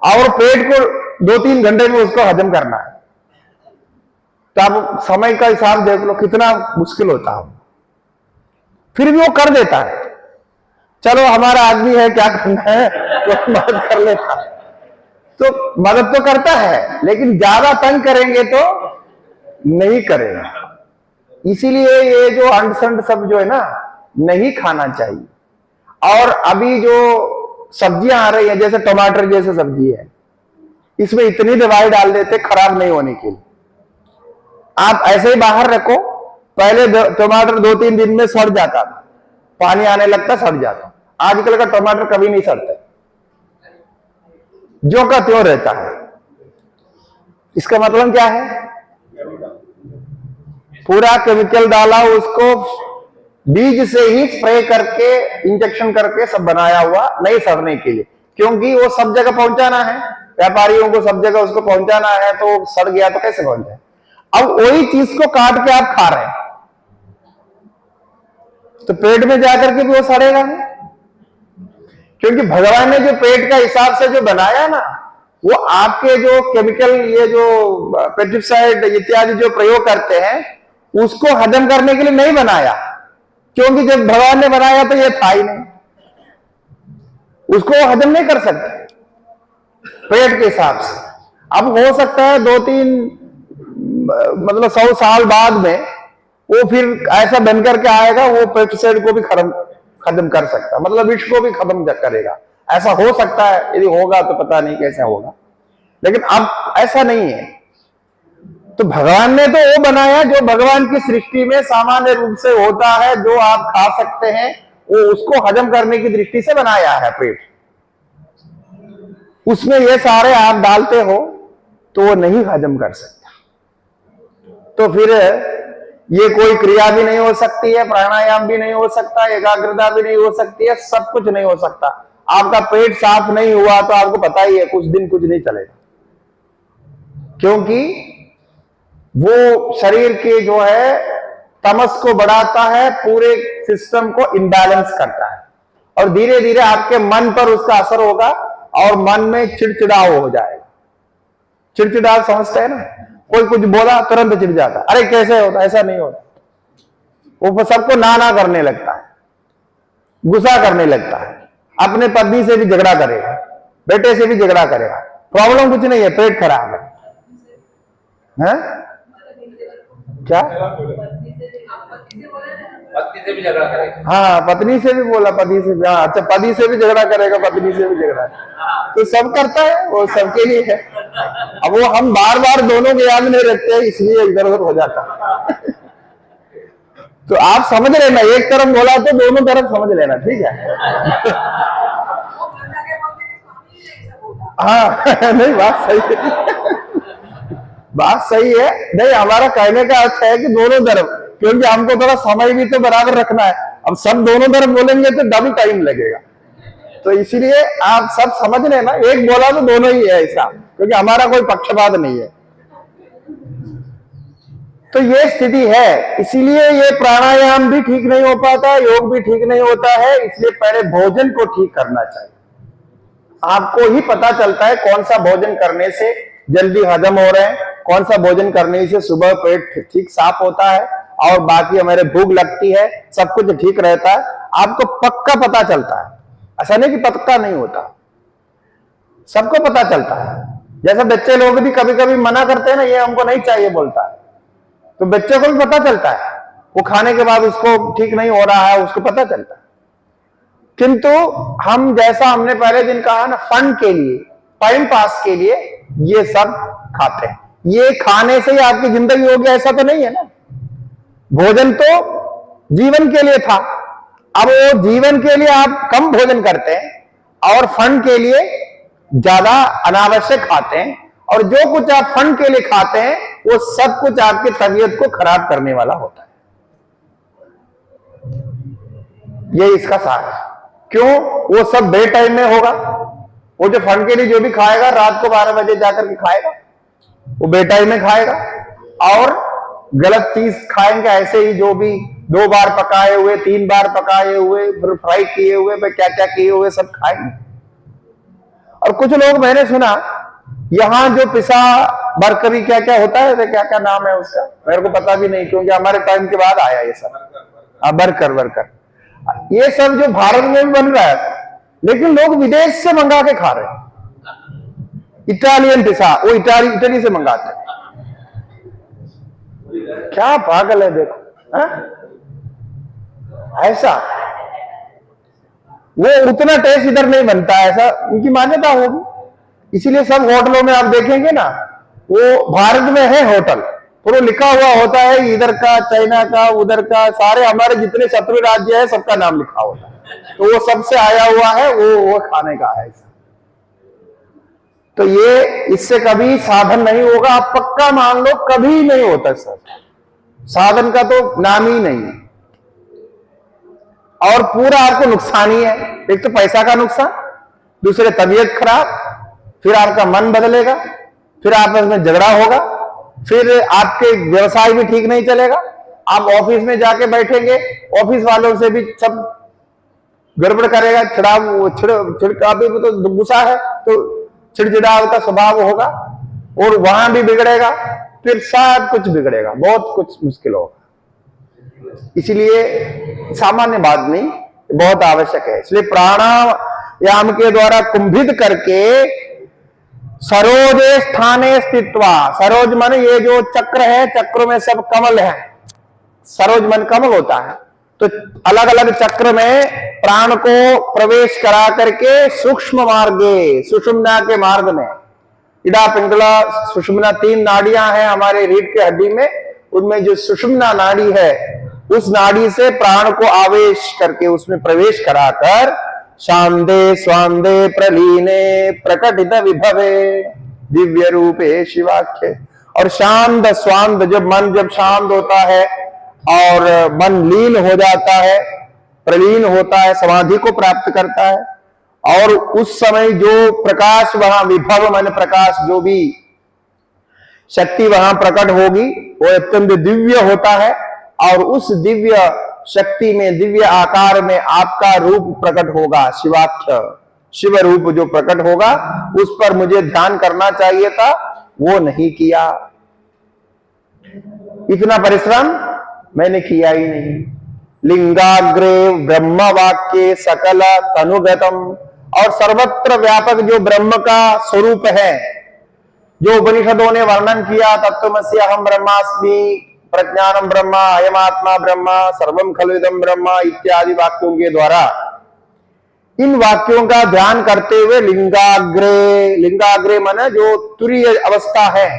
और पेट को 2-3 घंटे में उसको हजम करना है, तो आप समय का हिसाब देख लो कितना मुश्किल होता है। फिर भी वो कर देता है, चलो हमारा आदमी है, क्या करना है, तो मदद कर लेता है, तो मदद तो करता है, लेकिन ज्यादा तंग करेंगे तो नहीं करेगा। इसीलिए ये जो अंड संड सब जो है ना, नहीं खाना चाहिए। और अभी जो सब्जियां आ रही है, जैसे टमाटर जैसे सब्जी है, इसमें इतनी दवाई डाल देते खराब नहीं होने के लिए। आप ऐसे ही बाहर रखो, पहले टमाटर 2-3 दिन में सड़ जाता था, पानी आने लगता सड़ जाता। आजकल का टमाटर कभी नहीं सड़ता, जो का त्यों रहता है। इसका मतलब क्या है, पूरा केमिकल डाला, उसको बीज से ही स्प्रे करके, इंजेक्शन करके सब बनाया हुआ, नहीं सड़ने के लिए, क्योंकि वो सब जगह पहुंचाना है, व्यापारियों को सब जगह उसको पहुंचाना है, तो सड़ गया तो कैसे पहुंचे। अब वही चीज को काट के आप खा रहे हैं, तो पेट में जाकर के भी वो सड़ेगा नहीं, क्योंकि भगवान ने जो पेट का हिसाब से जो बनाया ना, वो आपके जो केमिकल, ये जो पेस्टिसाइड इत्यादि जो प्रयोग करते हैं, उसको हजम करने के लिए नहीं बनाया, क्योंकि जब भगवान ने बनाया तो ये था ही नहीं, उसको हजम नहीं कर सकते पेट के हिसाब से। अब हो सकता है 2-3 मतलब 100 साल बाद में वो फिर ऐसा बन करके आएगा, वो पेस्टिसाइड को भी खत्म कर सकता, मतलब विष को भी खत्म करेगा, ऐसा हो सकता है। यदि होगा तो पता नहीं कैसा होगा, लेकिन अब ऐसा नहीं है। तो भगवान ने तो वो बनाया जो भगवान की सृष्टि में सामान्य रूप से होता है, जो आप खा सकते हैं, वो उसको हजम करने की दृष्टि से बनाया है पेट। उसमें ये सारे आप डालते हो तो वो नहीं हजम कर सकता। तो फिर ये कोई क्रिया भी नहीं हो सकती है, प्राणायाम भी नहीं हो सकता, एकाग्रता भी नहीं हो सकती है, सब कुछ नहीं हो सकता। आपका पेट साफ नहीं हुआ तो आपको पता ही है कुछ दिन कुछ नहीं चलेगा, क्योंकि वो शरीर के जो है तमस को बढ़ाता है, पूरे सिस्टम को इम्बैलेंस करता है, और धीरे धीरे आपके मन पर उसका असर होगा और मन में चिड़चिड़ाव हो जाएगा। चिड़चिड़ाव समझते हैं ना, कोई कुछ बोला तुरंत चिढ़ जाता, अरे कैसे होता, ऐसा नहीं होता। वो सबको ना करने लगता है, गुस्सा करने लगता है, अपने पत्नी से भी झगड़ा करेगा, बेटे से भी झगड़ा करेगा। प्रॉब्लम कुछ नहीं है, पेट खराब है। क्या पत्नी से भी झगड़ा करेगा? हाँ, पत्नी से भी बोला, पति से भी। हाँ, अच्छा, पति से भी झगड़ा करेगा, पत्नी से भी झगड़ा, तो सब करता है, वो सबके लिए है। अब वो हम बार बार दोनों के याद नहीं रखते हैं, इसलिए इधर उधर हो जाता। तो आप समझ लेना, एक तरफ बोला तो दोनों तरफ समझ लेना, ठीक है। हाँ नहीं, बात सही है, बात सही है। नहीं, हमारा कहने का अर्थ है कि दोनों तरफ, क्योंकि हमको थोड़ा समय भी तो बराबर रखना है। अब सब दोनों तरफ बोलेंगे तो डबल टाइम लगेगा, तो इसीलिए आप सब समझ लेना, एक बोला तो दोनों ही है ऐसा, क्योंकि हमारा कोई पक्षपात नहीं है। तो ये स्थिति है, इसीलिए ये प्राणायाम भी ठीक नहीं हो पाता, योग भी ठीक नहीं होता है। इसलिए पहले भोजन को ठीक करना चाहिए। आपको ही पता चलता है कौन सा भोजन करने से जल्दी हजम हो रहे हैं, कौन सा भोजन करने से सुबह पेट ठीक साफ होता है और बाकी हमारे भूख लगती है, सब कुछ ठीक रहता है। आपको पक्का पता चलता है, ऐसा नहीं कि पक्का नहीं होता, सबको पता चलता है। जैसे बच्चे लोग भी कभी कभी मना करते हैं ना, ये हमको नहीं चाहिए बोलता है, तो बच्चे को भी पता चलता है, वो खाने के बाद उसको ठीक नहीं हो रहा है, उसको पता चलता है। किंतु हम, जैसा हमने पहले दिन कहा ना, फन के लिए, टाइम पास के लिए ये सब खाते हैं। ये खाने से ही आपकी जिंदगी होगी ऐसा तो नहीं है ना। भोजन तो जीवन के लिए था, अब वो जीवन के लिए आप कम भोजन करते हैं और फन के लिए ज्यादा अनावश्यक खाते हैं, और जो कुछ आप फन के लिए खाते हैं वो सब कुछ आपकी तबीयत को खराब करने वाला होता है। ये इसका सार है। क्यों? वो सब बे टाइम में होगा। वो जो फन के लिए जो भी खाएगा, रात को 12 बजे जाकर के खाएगा, वो बे टाइम में खाएगा, और गलत चीज खाएंगे ऐसे ही, जो भी 2 बार पकाए हुए, 3 बार पकाए हुए, फिर फ्राई किए हुए, फिर क्या क्या किए हुए सब खाएंगे। और कुछ लोग, मैंने सुना यहां जो पिसा बरकरी क्या क्या होता है, तो क्या क्या नाम है उसका, मेरे को पता भी नहीं, क्योंकि हमारे टाइम के बाद आया ये सब। बर्गर ये सब जो भारत में भी बन रहा है, लेकिन लोग विदेश से मंगा के खा रहे हैं। इटालियन पिसा, वो इटली से मंगाते हैं। क्या पागल है, देखो हा? ऐसा वो उतना टेस्ट इधर नहीं बनता है, ऐसा उनकी मान्यता होगी। इसीलिए सब होटलों में आप देखेंगे ना, वो भारत में है होटल, तो वो लिखा हुआ होता है इधर का, चाइना का, उधर का, सारे हमारे जितने शत्रु राज्य है सबका नाम लिखा होता है, तो वो सबसे आया हुआ है, वो खाने का है ऐसा। तो ये इससे कभी साधन नहीं होगा, आप पक्का मान लो, कभी नहीं होता सर। साधन का तो नाम ही नहीं है, और पूरा आपको नुकसान ही है। एक तो पैसा का नुकसान, दूसरे तबीयत खराब, फिर आपका मन बदलेगा, फिर आपस में झगड़ा होगा, फिर आपके व्यवसाय भी ठीक नहीं चलेगा। आप ऑफिस में जाके बैठेंगे, ऑफिस वालों से भी सब गड़बड़ करेगा, छिड़काव तो गुस्सा है तो चिड़चिड़ाव का स्वभाव होगा, और वहां भी बिगड़ेगा, फिर सब कुछ बिगड़ेगा, बहुत कुछ मुश्किल होगा। इसलिए सामान्य बात नहीं, बहुत आवश्यक है। इसलिए प्राणायाम के द्वारा कुंभित करके सरोजे स्थाने स्थित्वा, सरोज मन ये जो चक्र है, चक्र में सब कमल है, सरोज मन कमल होता है, तो अलग अलग चक्र में प्राण को प्रवेश करा करके सूक्ष्म मार्गे, सुषुम्ना के मार्ग में, इडा पिंगला सुषुम्ना 3 नाड़ियां हैं हमारे रीढ़ के हड्डी में, उनमें जो सुषुम्ना नाड़ी है, उस नाड़ी से प्राण को आवेश करके उसमें प्रवेश कराकर शांदे स्वांदे प्रलीने प्रकटित विभवे दिव्य रूपे शिवाख्य। और शांत स्वांत, जब शांत होता है और मन लीन हो जाता है, प्रलीन होता है, समाधि को प्राप्त करता है, और उस समय जो प्रकाश वहां विभव मन प्रकाश, जो भी शक्ति वहां प्रकट होगी वो अत्यंत दिव्य होता है। और उस दिव्य शक्ति में, दिव्य आकार में आपका रूप प्रकट होगा, शिवाख्य, शिव रूप जो प्रकट होगा, उस पर मुझे ध्यान करना चाहिए था, वो नहीं किया। इतना परिश्रम मैंने किया ही नहीं। लिंगाग्रे ब्रह्म वाक्य सकल तनुगतम, और सर्वत्र व्यापक जो ब्रह्म का स्वरूप है, जो उपनिषदों ने वर्णन किया, तत्त्वमसि अहम ब्रह्मास्मि, प्रज्ञानम ब्रह्म, अयम आत्मा ब्रह्म, सर्वम खलु इदं ब्रह्म इत्यादि वाक्यों के द्वारा, इन वाक्यों का ध्यान करते हुए लिंगाग्रे, लिंगाग्रे माने जो तुरीय अवस्था है,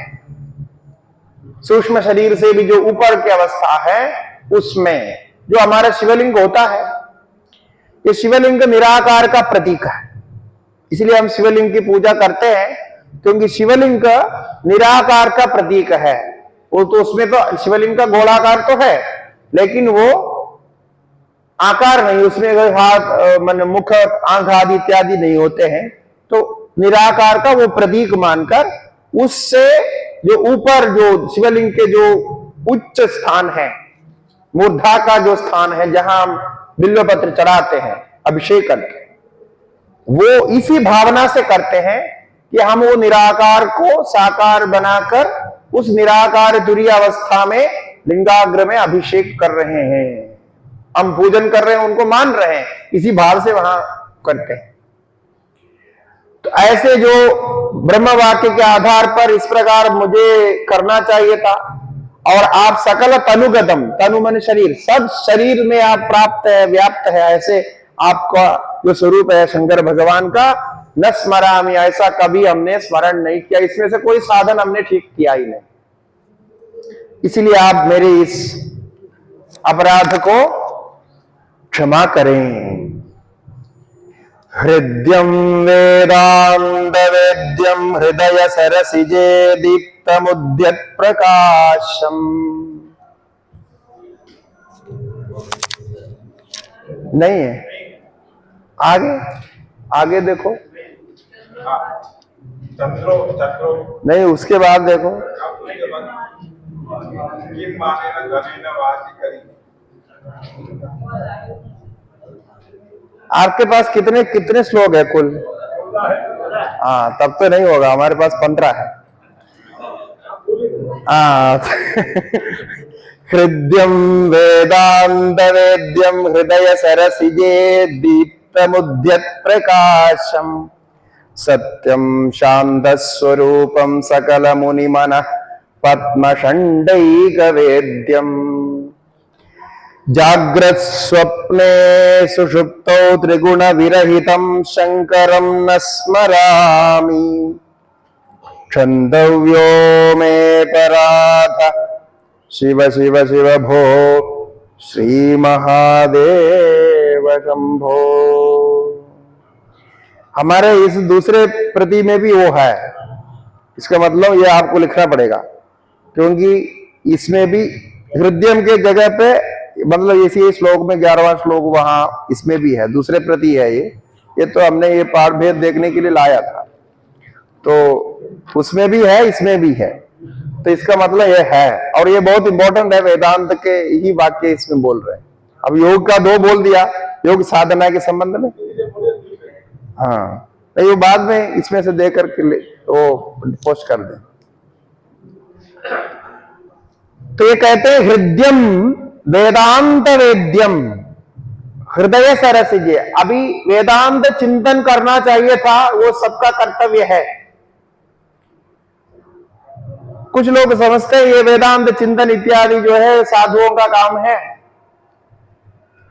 सूक्ष्म शरीर से भी जो ऊपर की अवस्था है, उसमें जो हमारा शिवलिंग होता है, ये शिवलिंग निराकार का प्रतीक है। इसलिए हम शिवलिंग की पूजा करते हैं, क्योंकि शिवलिंग निराकार का प्रतीक है। वो तो उसमें तो शिवलिंग का गोलाकार तो है, लेकिन वो आकार नहीं, उसमें हाथ मन मुख आंख आदि इत्यादि नहीं होते हैं। तो निराकार का वो प्रतीक मानकर उससे जो ऊपर, जो शिवलिंग के जो उच्च स्थान है, मूर्धा का जो स्थान है, जहां हम बिल्वपत्र चढ़ाते हैं, अभिषेक करते हैं, वो इसी भावना से करते हैं कि हम वो निराकार को साकार बनाकर उस निराकार तुरीय अवस्था में लिंगाग्र में अभिषेक कर रहे हैं, हम पूजन कर रहे हैं, उनको मान रहे हैं, इसी भाव से वहां करते हैं। तो ऐसे जो ब्रह्म वाक्य के आधार पर इस प्रकार मुझे करना चाहिए था, और आप सकल तनुगतम, तनु मन शरीर, सब शरीर में आप प्राप्त है, व्याप्त है, ऐसे आपका जो स्वरूप है शंकर भगवान का, न स्मरामि, ऐसा कभी हमने स्मरण नहीं किया, इसमें से कोई साधन हमने ठीक किया ही नहीं। इसलिए आप मेरे इस अपराध को क्षमा करें। हृद्यम वेदांत वेद्यम हृदय सरसिजे दीप्तमुद्यत प्रकाशम। नहीं है, आगे आगे देखो, नहीं उसके बाद देखो, आपके पास कितने कितने श्लोक है कुल? हाँ, तब तो नहीं होगा, हमारे पास 15 है। हृद्यम वेदांत वेद्यम हृदय सरसिजे दीप्तमुद्यत प्रकाशम सत्यम शांत स्वरूपम सकल मुनि मन पद्मषण्डैक वेद्यम जाग्रत स्वप्ने सुषुप्तौ त्रिगुण विरहितं शंकरं न स्मरामि क्षन्तव्यो मे पराध शिव शिव शिव भो श्री महादेव शंभो। हमारे इस दूसरे प्रति में भी वो है, इसका मतलब ये आपको लिखना पड़ेगा, क्योंकि इसमें भी हृदयम के जगह पे, मतलब इसी श्लोक में 11वां श्लोक वहां इसमें भी है, दूसरे प्रति है ये तो हमने ये पाठ भेद देखने के लिए लाया था, तो उसमें भी है इसमें भी है, तो इसका मतलब ये है, और ये बहुत इंपॉर्टेंट है, वेदांत के ही वाक्य इसमें बोल रहे हैं। अब योग का 2 बोल दिया, योग साधना के संबंध में, हाँ नहीं वो बाद में इसमें से दे करके वो पोस्ट कर दें। तो ये कहते हैं हृदयम वेदांत वेद्यम हृदय सरसिजे। अभी वेदांत चिंतन करना चाहिए था, वो सबका कर्तव्य है। कुछ लोग समझते हैं ये वेदांत चिंतन इत्यादि जो है साधुओं का काम है,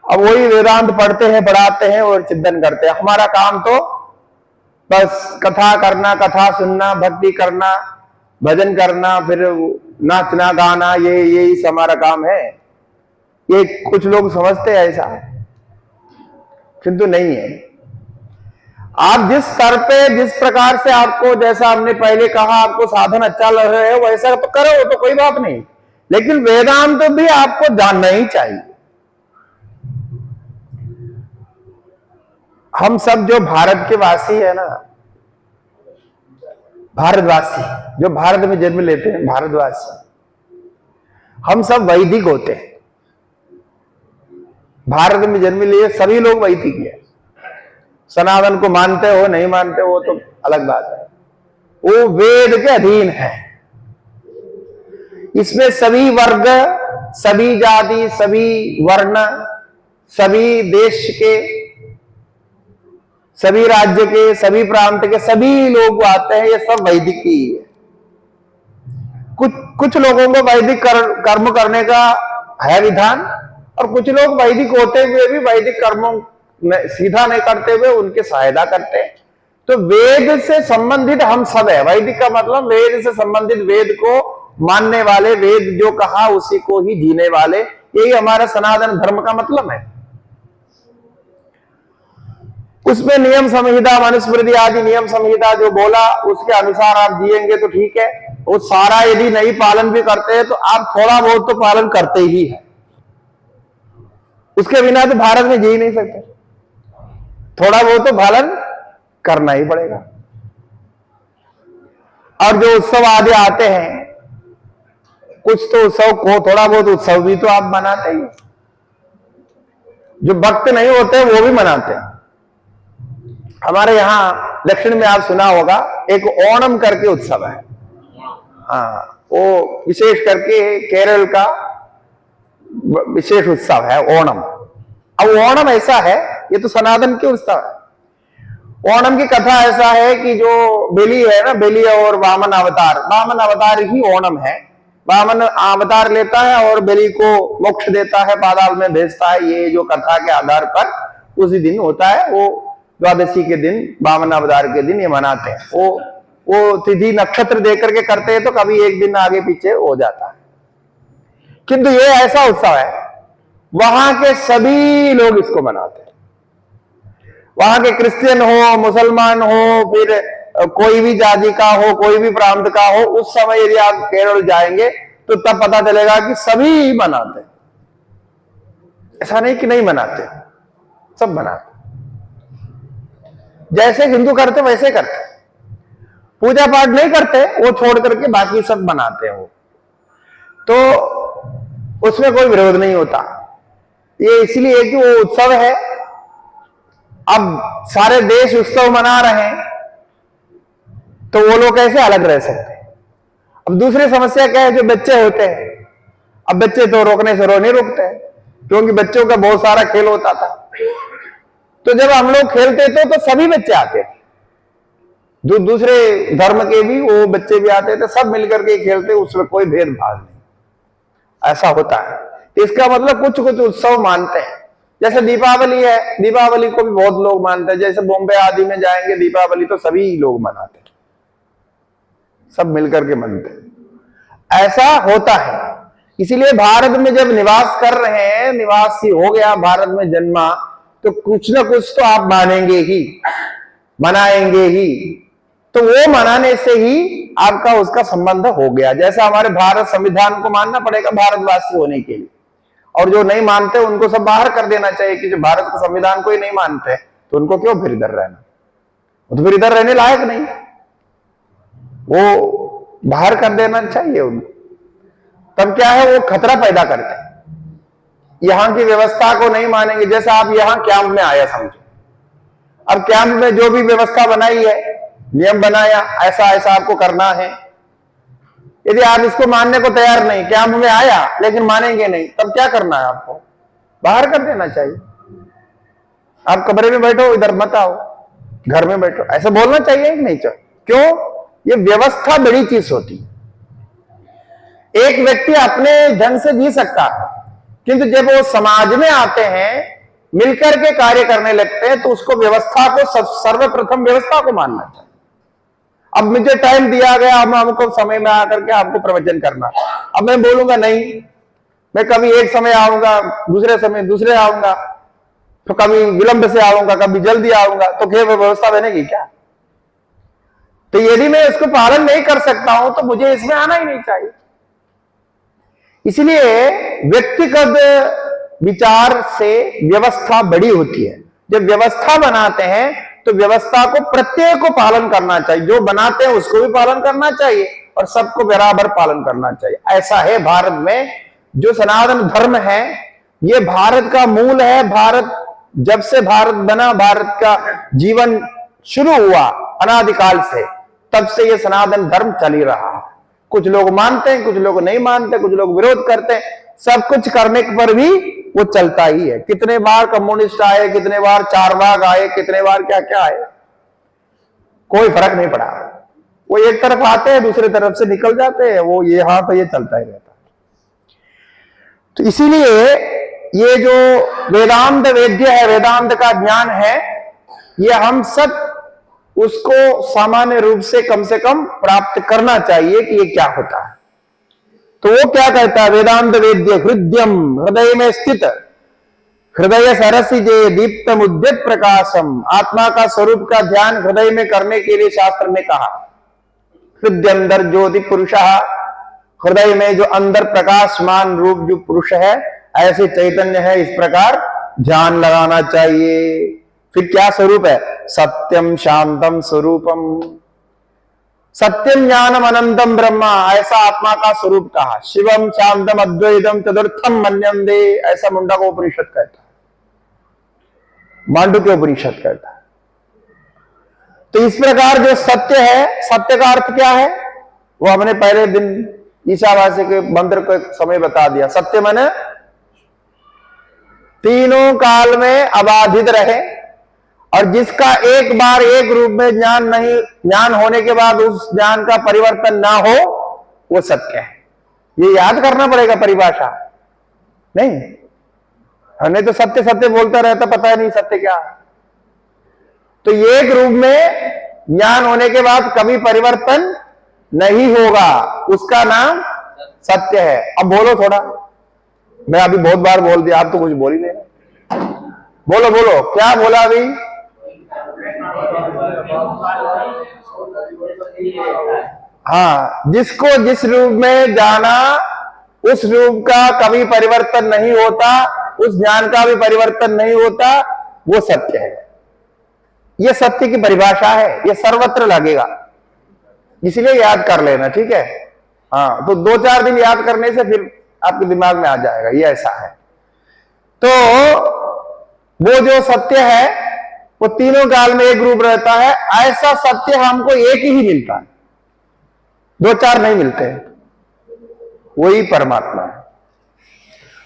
अब वही वेदांत पढ़ते हैं, पढ़ाते हैं और चिंतन करते हैं। हमारा काम तो बस कथा करना, कथा सुनना, भक्ति करना, भजन करना, फिर नाचना गाना, यही हमारा काम है। ये कुछ लोग समझते हैं ऐसा, किंतु नहीं है। आप जिस स्तर पे, जिस प्रकार से आपको, जैसा हमने पहले कहा, आपको साधन अच्छा लग रहा है वैसा तो करो, तो कोई बात नहीं, लेकिन वेदांत तो भी आपको जानना ही चाहिए। हम सब जो भारत के वासी है ना, भारतवासी, जो भारत में जन्म लेते हैं, भारतवासी, हम सब वैदिक होते हैं। भारत में जन्म लिए सभी लोग वैदिक है। सनातन को मानते हो नहीं मानते हो तो अलग बात है, वो वेद के अधीन है। इसमें सभी वर्ग, सभी जाति, सभी वर्ण, सभी देश के, सभी राज्य के, सभी प्रांत के सभी लोग आते हैं, ये सब वैदिक ही है। कुछ लोगों को वैदिक कर्म करने का है विधान, और कुछ लोग वैदिक होते हुए भी वैदिक कर्मों सीधा नहीं करते हुए उनके सहायता करते हैं। तो वेद से संबंधित हम सब है। वैदिक का मतलब वेद से संबंधित, वेद को मानने वाले, वेद जो कहा उसी को ही जीने वाले, यही हमारा सनातन धर्म का मतलब है। उसमें नियम संहिता, मनुस्मृति आदि नियम संहिता जो बोला उसके अनुसार आप जिएंगे तो ठीक है। वो सारा यदि नहीं पालन भी करते हैं तो आप थोड़ा बहुत तो पालन करते ही है, उसके बिना तो भारत में जी ही नहीं सकते। थोड़ा बहुत तो पालन करना ही पड़ेगा। और जो उत्सव आदि आते हैं, कुछ तो उत्सव को, थोड़ा बहुत उत्सव भी तो आप मनाते ही। जो भक्त नहीं होते वो भी मनाते हैं। हमारे यहां दक्षिण में आप सुना होगा, एक ओणम करके उत्सव है। हाँ, वो विशेष करके केरल का विशेष उत्सव है ओणम। अब ओणम ऐसा है, ये तो सनातन के उत्सव है। ओणम की कथा ऐसा है कि जो बलि है ना, बलि और वामन अवतार ही ओणम है। वामन अवतार लेता है और बलि को मोक्ष देता है, पाताल में भेजता है। ये जो कथा के आधार पर उसी दिन होता है, वो द्वादशी के दिन, वामन अवतार के दिन ये मनाते हैं। वो तिथि नक्षत्र देकर के करते हैं तो कभी एक दिन आगे पीछे हो जाता है, किंतु ये ऐसा उत्सव है, वहां के सभी लोग इसको मनाते हैं। वहां के क्रिश्चियन हो, मुसलमान हो, फिर कोई भी जाति का हो, कोई भी प्रांत का हो, उस समय यदि आप केरल जाएंगे तो तब पता चलेगा कि सभी मनाते हैं। ऐसा नहीं कि नहीं मनाते, सब मनाते। जैसे हिंदू करते वैसे करते, पूजा पाठ नहीं करते, वो छोड़ करके बाकी सब मनाते हैं। वो तो उसमें कोई विरोध नहीं होता। ये इसलिए कि वो उत्सव है। अब सारे देश उत्सव मना रहे हैं तो वो लोग कैसे अलग रह सकते हैं। अब दूसरी समस्या क्या है, जो बच्चे होते हैं, अब बच्चे तो रोकने से नहीं रुकते हैं, क्योंकि बच्चों का बहुत सारा खेल होता था। तो जब हम लोग खेलते थे तो सभी बच्चे आते थे, जो दूसरे धर्म के भी वो बच्चे भी आते थे, सब मिलकर के खेलते, उसमें कोई भेदभाव नहीं। ऐसा होता है। इसका मतलब कुछ कुछ उत्सव मानते हैं। जैसे दीपावली है, दीपावली को भी बहुत लोग मानते हैं। जैसे बॉम्बे आदि में जाएंगे दीपावली तो सभी लोग मनाते हैं, सब मिलकर के मनते हैं। ऐसा होता है। इसीलिए भारत में जब निवास कर रहे हैं, निवासी हो गया, भारत में जन्मा, तो कुछ ना कुछ तो आप मानेंगे ही, मनाएंगे ही। तो वो मनाने से ही आपका उसका संबंध हो गया। जैसा हमारे भारत संविधान को मानना पड़ेगा भारतवासी होने के लिए, और जो नहीं मानते उनको सब बाहर कर देना चाहिए कि जो भारत के संविधान को ही नहीं मानते तो उनको क्यों फिर इधर रहना, वो तो फिर इधर रहने लायक नहीं, वो बाहर कर देना चाहिए उनको। तब क्या है, वो खतरा पैदा करते हैं। यहां की व्यवस्था को नहीं मानेंगे। जैसे आप यहां कैंप में आया समझो, अब कैंप में जो भी व्यवस्था बनाई है, नियम बनाया, ऐसा ऐसा आपको करना है, यदि आप इसको मानने को तैयार नहीं, कैंप में आया लेकिन मानेंगे नहीं, तब क्या करना है, आपको बाहर कर देना चाहिए। आप कमरे में बैठो, इधर मत आओ, घर में बैठो, ऐसा बोलना चाहिए कि नहीं चाहिए? क्यों? ये व्यवस्था बड़ी चीज होती है। एक व्यक्ति अपने ढंग से जी सकता है, किंतु जब वो समाज में आते हैं, मिलकर के कार्य करने लगते हैं, तो उसको व्यवस्था को सर्वप्रथम व्यवस्था को मानना चाहिए। अब मुझे टाइम दिया गया, अब हमको समय में आकर के आपको प्रवचन करना, अब मैं बोलूंगा नहीं, मैं कभी एक समय आऊंगा, दूसरे समय दूसरे आऊंगा, तो कभी विलंब से आऊंगा, कभी जल्दी आऊंगा, तो क्या व्यवस्था बनेगी क्या? तो यदि मैं उसको पालन नहीं कर सकता हूं तो मुझे इसमें आना ही नहीं चाहिए। इसलिए व्यक्तिगत विचार से व्यवस्था बड़ी होती है। जब व्यवस्था बनाते हैं तो व्यवस्था को प्रत्येक को पालन करना चाहिए, जो बनाते हैं उसको भी पालन करना चाहिए और सबको बराबर पालन करना चाहिए। ऐसा है भारत में। जो सनातन धर्म है ये भारत का मूल है। भारत जब से भारत बना, भारत का जीवन शुरू हुआ अनादिकाल से, तब से ये सनातन धर्म चल ही रहा है। कुछ लोग मानते हैं, कुछ लोग नहीं मानते, कुछ लोग विरोध करते हैं, सब कुछ करने पर भी वो चलता ही है। कितने बार कम्युनिस्ट आए, कितने बार चारवाक आए, कितने बार क्या क्या आए, कोई फर्क नहीं पड़ा। वो एक तरफ आते हैं, दूसरे तरफ से निकल जाते हैं, वो यहां तो ये चलता ही रहता है। तो इसीलिए ये जो वेदांत वेद्य है, वेदांत का ज्ञान है, ये हम सब उसको सामान्य रूप से कम प्राप्त करना चाहिए कि ये क्या होता है। तो वो क्या कहता है? वेदांत वेद्य हृदयम, हृदय में स्थित, हृदय सरसिजे दीप्तम उद्यत प्रकाशम। आत्मा का स्वरूप का ध्यान हृदय में करने के लिए शास्त्र ने कहा। हृदय अंदर ज्योति पुरुष, हृदय में जो अंदर प्रकाशमान रूप जो पुरुष है, ऐसे चैतन्य है, इस प्रकार ध्यान लगाना चाहिए। फिर क्या स्वरूप है? सत्यम शांतम स्वरूपम, सत्यम ज्ञानम अनंतम ब्रह्मा, ऐसा आत्मा का स्वरूप कहा। शिवम शांतम अद्वैतम चतुर्थम मन्यम दे, ऐसा मुंडा को उपनिषद कहता है, मांडुक्य उपनिषद कहता है। तो इस प्रकार जो सत्य है, सत्य का अर्थ क्या है वो हमने पहले दिन ईशावास्य के मंत्र को समय बता दिया। सत्य माने तीनों काल में अबाधित रहे और जिसका एक बार एक रूप में ज्ञान नहीं, ज्ञान होने के बाद उस ज्ञान का परिवर्तन ना हो, वो सत्य है। ये याद करना पड़ेगा परिभाषा, नहीं हमें तो सत्य सत्य बोलता रहता, पता है नहीं सत्य क्या है। तो एक रूप में ज्ञान होने के बाद कभी परिवर्तन नहीं होगा, उसका नाम सत्य है। अब बोलो थोड़ा, मैं अभी बहुत बार बोल दिया, आप तो कुछ बोल ही नहीं। बोलो बोलो, क्या बोला अभी? हाँ, जिसको जिस रूप में जाना उस रूप का कभी परिवर्तन नहीं होता, उस ज्ञान का भी परिवर्तन नहीं होता, वो सत्य है। ये सत्य की परिभाषा है, ये सर्वत्र लगेगा, इसलिए याद कर लेना, ठीक है। हाँ, तो 2-4 दिन याद करने से फिर आपके दिमाग में आ जाएगा, ये ऐसा है। तो वो जो सत्य है वो तीनों काल में एक रूप रहता है। ऐसा सत्य हमको एक ही मिलता है, 2-4 नहीं मिलते, वही परमात्मा है।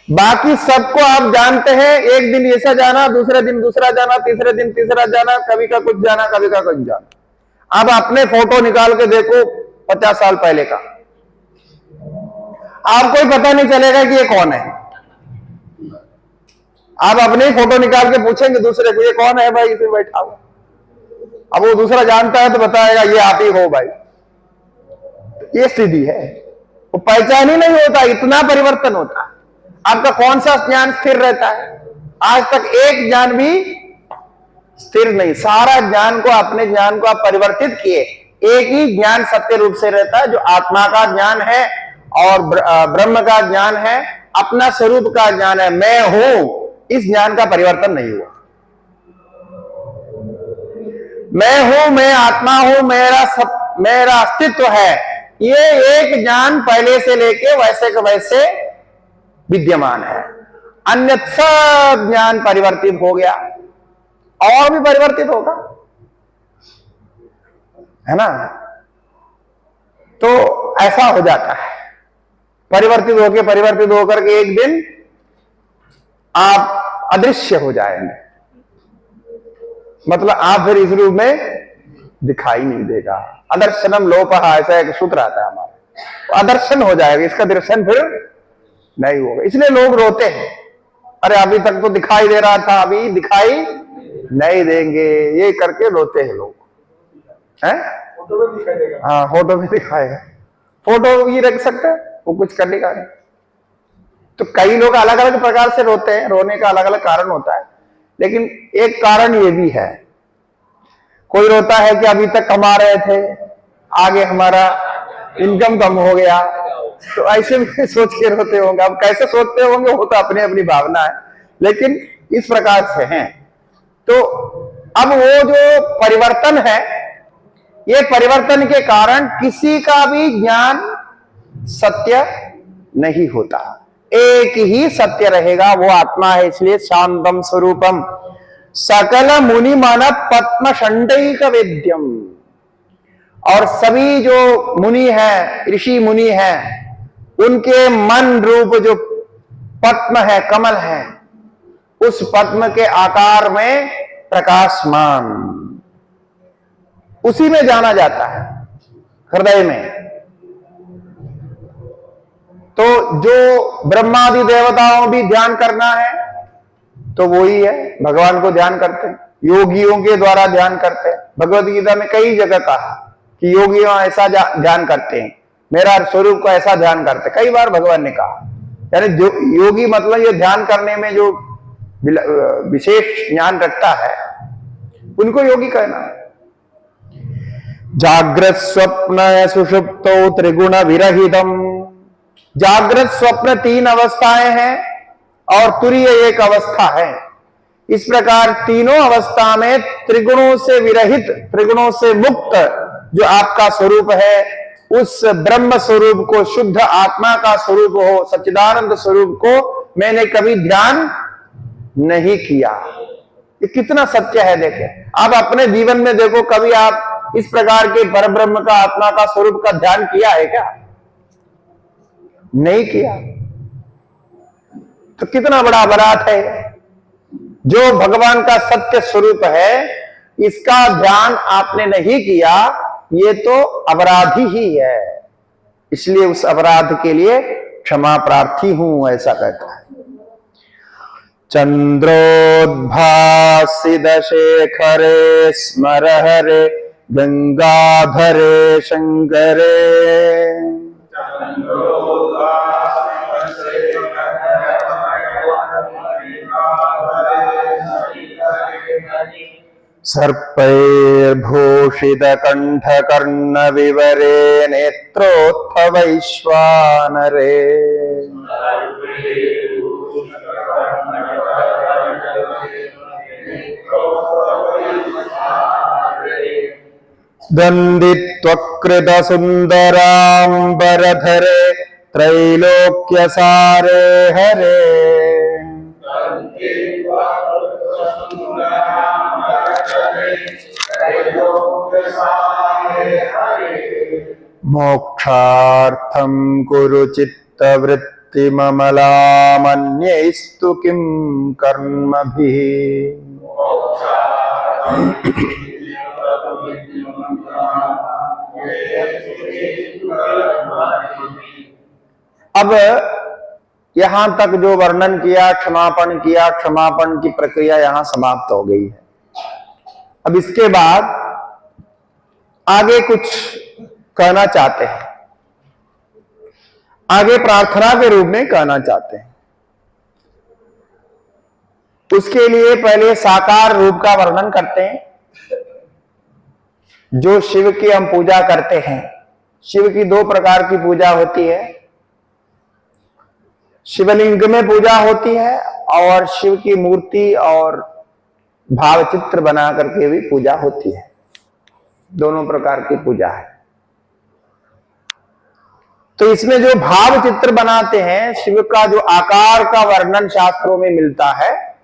बाकी सबको आप जानते हैं, एक दिन ऐसा जाना, दूसरे दिन दूसरा जाना, तीसरे दिन तीसरा जाना, कभी का कुछ जाना, कभी का कुछ जाना। अब अपने फोटो निकाल के देखो 50 साल पहले का, आपको ही पता नहीं चलेगा कि ये कौन है। आप अपने ही फोटो निकाल के पूछेंगे दूसरे को, ये कौन है भाई, इसे बैठा हुआ। अब वो दूसरा जानता है तो बताएगा ये आप ही हो भाई। ये स्थिति है, वो पहचान ही नहीं होता, इतना परिवर्तन होता है। आपका कौन सा ज्ञान स्थिर रहता है? आज तक एक ज्ञान भी स्थिर नहीं, सारा ज्ञान को, अपने ज्ञान को आप परिवर्तित किए। एक ही ज्ञान सत्य रूप से रहता है, जो आत्मा का ज्ञान है और ब्रह्म का ज्ञान है, अपना स्वरूप का ज्ञान है, मैं हूं। इस ज्ञान का परिवर्तन नहीं हुआ। मैं हूं, मैं आत्मा हूं, मेरा अस्तित्व है, ये एक ज्ञान पहले से लेके वैसे के वैसे विद्यमान है। अन्य सब ज्ञान परिवर्तित हो गया और भी परिवर्तित होगा, है ना। तो ऐसा हो जाता है, परिवर्तित होकर के एक दिन आप अदृश्य हो जाएंगे, मतलब आप फिर इस रूप में दिखाई नहीं देगा। अदर्शनम लोपः, ऐसा एक सूत्र आता है हमारा, अदर्शन हो जाएगा, इसका दर्शन फिर नहीं होगा। इसलिए लोग रोते हैं, अरे अभी तक तो दिखाई दे रहा था, अभी दिखाई नहीं देंगे, ये करके रोते हैं लोग, हैं? फोटो में दिखाई देगा। हाँ, फोटो में दिखाएगा, फोटो भी रख सकते हैं, वो कुछ करने का नहीं। तो कई लोग अलग अलग प्रकार से रोते हैं, रोने का अलग अलग कारण होता है। लेकिन एक कारण ये भी है, कोई रोता है कि अभी तक कमा रहे थे, आगे हमारा इनकम कम हो गया, तो ऐसे भी सोच के रोते होंगे। अब कैसे सोचते होंगे वो तो अपनी अपनी भावना है, लेकिन इस प्रकार से हैं। तो अब वो जो परिवर्तन है, ये परिवर्तन के कारण किसी का भी ज्ञान सत्य नहीं होता, एक ही सत्य रहेगा, वो आत्मा है। इसलिए शांतम स्वरूपम सकल मुनि मानव पद्म शंडैक वेद्यम। और सभी जो मुनि हैं, ऋषि मुनि हैं, उनके मन रूप जो पद्म है, कमल है, उस पद्म के आकार में प्रकाशमान, उसी में जाना जाता है, हृदय में। तो जो ब्रह्मादि देवताओं भी ध्यान करना है तो वो ही है, भगवान को ध्यान करते हैं, योगियों के द्वारा ध्यान करते हैं। भगवत गीता में कई जगह कहा कि योगियों ऐसा ध्यान करते हैं, मेरा स्वरूप को ऐसा ध्यान करते हैं, कई बार भगवान ने कहा। यानी जो योगी मतलब ये ध्यान करने में जो विशेष ज्ञान रखता है उनको योगी कहना है। जागृत स्वप्न सुषुप्तो त्रिगुण विरहितम। जागृत स्वप्न तीन अवस्थाएं हैं और तुरीय एक अवस्था है। इस प्रकार तीनों अवस्था में त्रिगुणों से विरहित, त्रिगुणों से मुक्त जो आपका स्वरूप है, उस ब्रह्म स्वरूप को, शुद्ध आत्मा का स्वरूप हो, सच्चिदानंद स्वरूप को मैंने कभी ध्यान नहीं किया। ये कितना सत्य है देखे। आप अपने जीवन में देखो, कभी आप इस प्रकार के परब्रह्म का, आत्मा का स्वरूप का ध्यान किया है क्या? नहीं किया। तो कितना बड़ा अपराध है। जो भगवान का सत्य स्वरूप है, इसका ध्यान आपने नहीं किया, ये तो अपराधी ही है। इसलिए उस अपराध के लिए क्षमा प्रार्थी हूं, ऐसा कहता है। चंद्रोद्भासित शेखरे स्मर हरे गंगाधरे शंकरे। सर्पैर्भूषित कंठ कर्ण विवरे नेत्रोत्थ वैश्वानरे। दंडित्वकृत सुंदरांबरधरे त्रैलोक्यसारे हरे। मोक्षार्थं कुरु चित्तवृत्तिममलामन्यैस्तु किं कर्मभिः। अब यहां तक जो वर्णन किया, क्षमापण किया, क्षमापण की प्रक्रिया यहां समाप्त हो गई है। अब इसके बाद आगे कुछ कहना चाहते हैं, आगे प्रार्थना के रूप में कहना चाहते हैं। उसके लिए पहले साकार रूप का वर्णन करते हैं। जो शिव की हम पूजा करते हैं, शिव की दो प्रकार की पूजा होती है। शिवलिंग में पूजा होती है और शिव की मूर्ति और भाव चित्र बना करके भी पूजा होती है। दोनों प्रकार की पूजा है। तो इसमें जो भाव चित्र बनाते हैं, शिव का जो आकार का वर्णन शास्त्रों में मिलता है,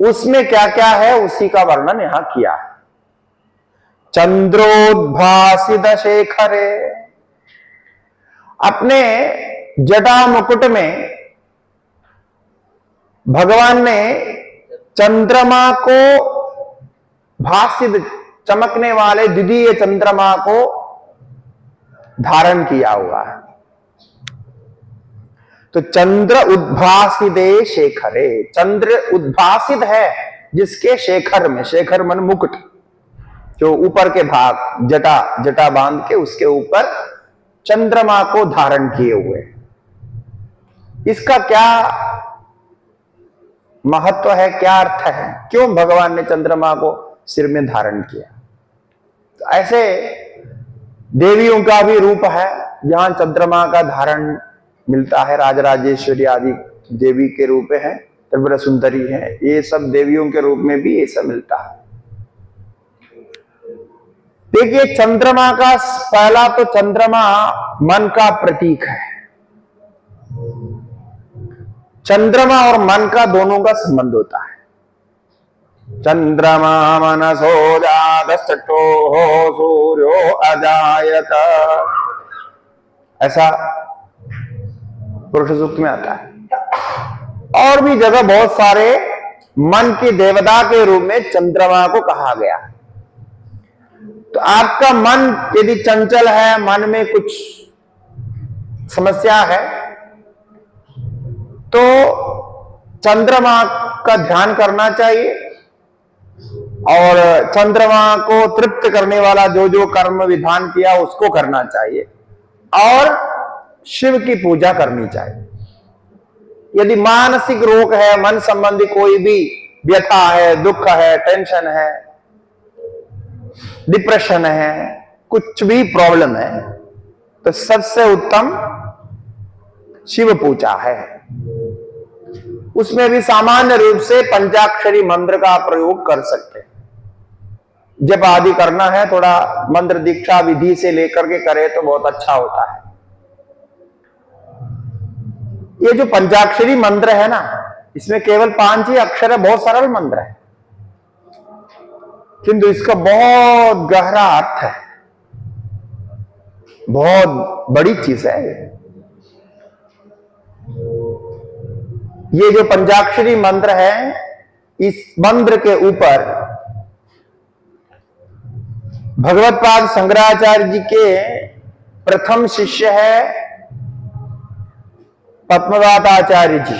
उसमें क्या क्या है उसी का वर्णन यहां किया है। चंद्रोद्भासित शेखरे, अपने जटा मुकुट में भगवान ने चंद्रमा को, भासित चमकने वाले द्वितीय चंद्रमा को धारण किया हुआ है। तो चंद्र उद्भासिते शेखरे, चंद्र उद्भासित है जिसके शेखर में, शेखर मन मुकुट, जो ऊपर के भाग जटा, जटा बांध के उसके ऊपर चंद्रमा को धारण किए हुए। इसका क्या महत्व है, क्या अर्थ है, क्यों भगवान ने चंद्रमा को सिर में धारण किया। तो ऐसे देवियों का भी रूप है जहां चंद्रमा का धारण मिलता है। राजराजेश्वरी आदि देवी के रूप है, त्रिपुरा सुंदरी है, ये सब देवियों के रूप में भी ये सब मिलता है। देखिए चंद्रमा का पहला तो चंद्रमा मन का प्रतीक है। चंद्रमा और मन का दोनों का संबंध होता है। चंद्रमा मनसो जातश्चक्षो सूर्यो अजायत, ऐसा पुरुष सूक्त में आता है। और भी जगह बहुत सारे मन की देवता के रूप में चंद्रमा को कहा गया है। तो आपका मन यदि चंचल है, मन में कुछ समस्या है, तो चंद्रमा का ध्यान करना चाहिए और चंद्रमा को तृप्त करने वाला जो जो कर्म विधान किया उसको करना चाहिए और शिव की पूजा करनी चाहिए। यदि मानसिक रोग है, मन संबंधी कोई भी व्यथा है, दुख है, टेंशन है, डिप्रेशन है, कुछ भी प्रॉब्लम है, तो सबसे उत्तम शिव पूजा है। उसमें भी सामान्य रूप से पंचाक्षरी मंत्र का प्रयोग कर सकते हैं। जब आदि करना है, थोड़ा मंत्र दीक्षा विधि से लेकर के करे तो बहुत अच्छा होता है। ये जो पंचाक्षरी मंत्र है ना, इसमें केवल 5 ही अक्षर है, बहुत सरल मंत्र है, किंतु इसका बहुत गहरा अर्थ है, बहुत बड़ी चीज है। ये जो पंचाक्षरी मंत्र है, इस मंत्र के ऊपर भगवत्पाद शंकराचार्य जी के प्रथम शिष्य है पद्मपाद आचार्य जी।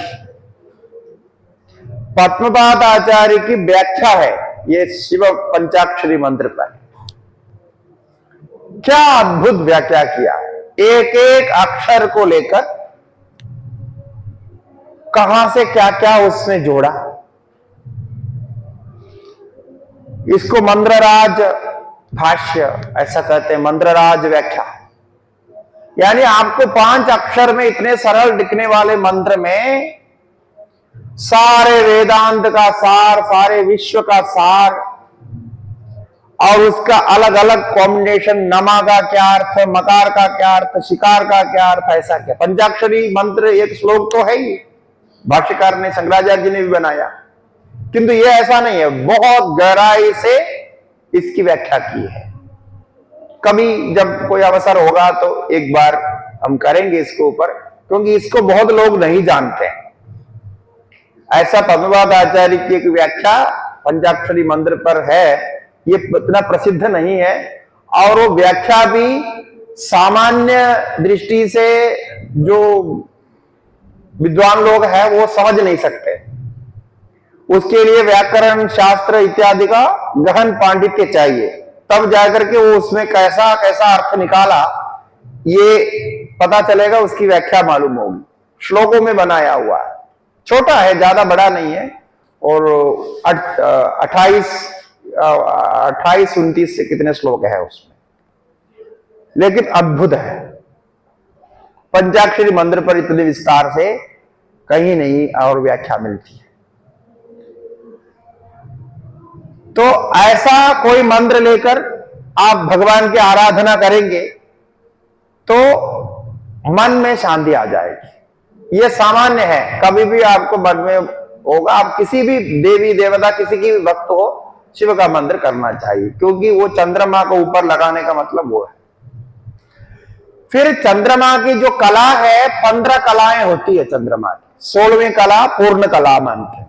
पद्मपाद आचार्य की व्याख्या है ये शिव पंचाक्षरी मंत्र पर। क्या अद्भुत व्याख्या किया, एक एक अक्षर को लेकर कहां से क्या क्या उसने जोड़ा। इसको मंत्रराज भाष्य ऐसा कहते हैं, मंत्रराज व्याख्या। यानी आपको 5 अक्षर में इतने सरल दिखने वाले मंत्र में सारे वेदांत का सार, सारे विश्व का सार और उसका अलग अलग कॉम्बिनेशन, नमा का क्या अर्थ, मकार का क्या अर्थ, शिकार का क्या अर्थ, ऐसा क्या। पंचाक्षरी मंत्र एक श्लोक तो है ही, भाष्यकार ने, शंकराचार्य जी ने भी बनाया, किंतु ये ऐसा नहीं है, बहुत गहराई से इसकी व्याख्या की है। कभी जब कोई अवसर होगा तो एक बार हम करेंगे इसके ऊपर, क्योंकि इसको बहुत लोग नहीं जानते हैं। ऐसा पद्मपाद आचार्य की एक व्याख्या पंचाक्षरी मंत्र पर है, ये इतना प्रसिद्ध नहीं है और वो व्याख्या भी सामान्य दृष्टि से जो विद्वान लोग हैं वो समझ नहीं सकते। उसके लिए व्याकरण शास्त्र इत्यादि का गहन पांडित्य चाहिए, तब जाकर के वो उसमें कैसा कैसा अर्थ निकाला ये पता चलेगा, उसकी व्याख्या मालूम होगी। श्लोकों में बनाया हुआ है, छोटा है, ज्यादा बड़ा नहीं है, और 28-29 से कितने श्लोक है उसमें, लेकिन अद्भुत है। पंचाक्षरी मंत्र पर इतने विस्तार से कहीं नहीं और व्याख्या मिलती है। तो ऐसा कोई मंत्र लेकर आप भगवान की आराधना करेंगे तो मन में शांति आ जाएगी। ये सामान्य है, कभी भी आपको मन में होगा, आप किसी भी देवी देवता, किसी की भी भक्त हो, शिव का मंत्र करना चाहिए, क्योंकि वो चंद्रमा को ऊपर लगाने का मतलब वो है। फिर चंद्रमा की जो कला है, 15 कलाएं होती है चंद्रमा की, 16वीं कला पूर्ण कला मानते हैं।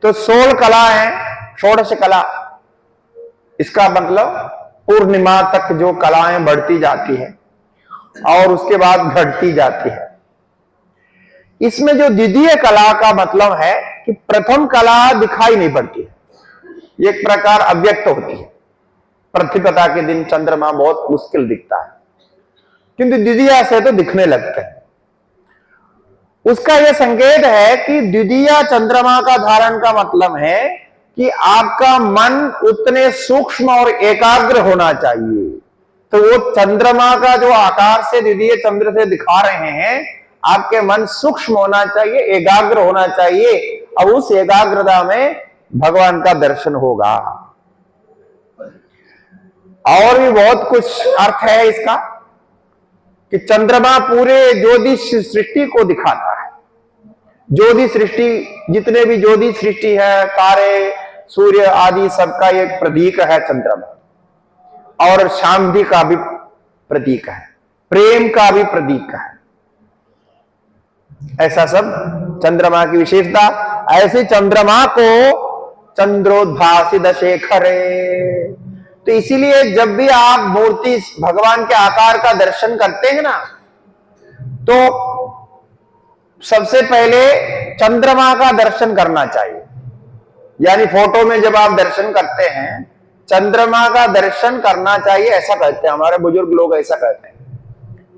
तो 16 कलाएं, षोडश कला, इसका मतलब पूर्णिमा तक जो कलाएं बढ़ती जाती है और उसके बाद घटती जाती है। इसमें जो द्वितीय कला का मतलब है कि प्रथम कला दिखाई नहीं पड़ती है, ये एक प्रकार अव्यक्त होती है। प्रतिपदा के दिन चंद्रमा बहुत मुश्किल दिखता है, किंतु द्वितीया से तो दिखने लगते हैं। उसका यह संकेत है कि द्वितीय चंद्रमा का धारण का मतलब है कि आपका मन उतने सूक्ष्म और एकाग्र होना चाहिए। तो वो चंद्रमा का जो आकार से द्वितीय चंद्र से दिखा रहे हैं, आपके मन सूक्ष्म होना चाहिए, एकाग्र होना चाहिए, और उस एकाग्रता में भगवान का दर्शन होगा। और भी बहुत कुछ अर्थ है इसका कि चंद्रमा पूरे ज्योतिष सृष्टि को दिखाता है। ज्योतिष सृष्टि, जितने भी ज्योतिष सृष्टि है, तारे, सूर्य आदि सबका एक प्रतीक है चंद्रमा, और शांति का भी प्रतीक है, प्रेम का भी प्रतीक है। ऐसा सब चंद्रमा की विशेषता। ऐसे चंद्रमा को चंद्रोद्भासित शेखरे, तो इसीलिए जब भी आप मूर्ति भगवान के आकार का दर्शन करते हैं ना, तो सबसे पहले चंद्रमा का दर्शन करना चाहिए। यानी फोटो में जब आप दर्शन करते हैं, चंद्रमा का दर्शन करना चाहिए, ऐसा कहते हैं हमारे बुजुर्ग लोग, ऐसा कहते हैं,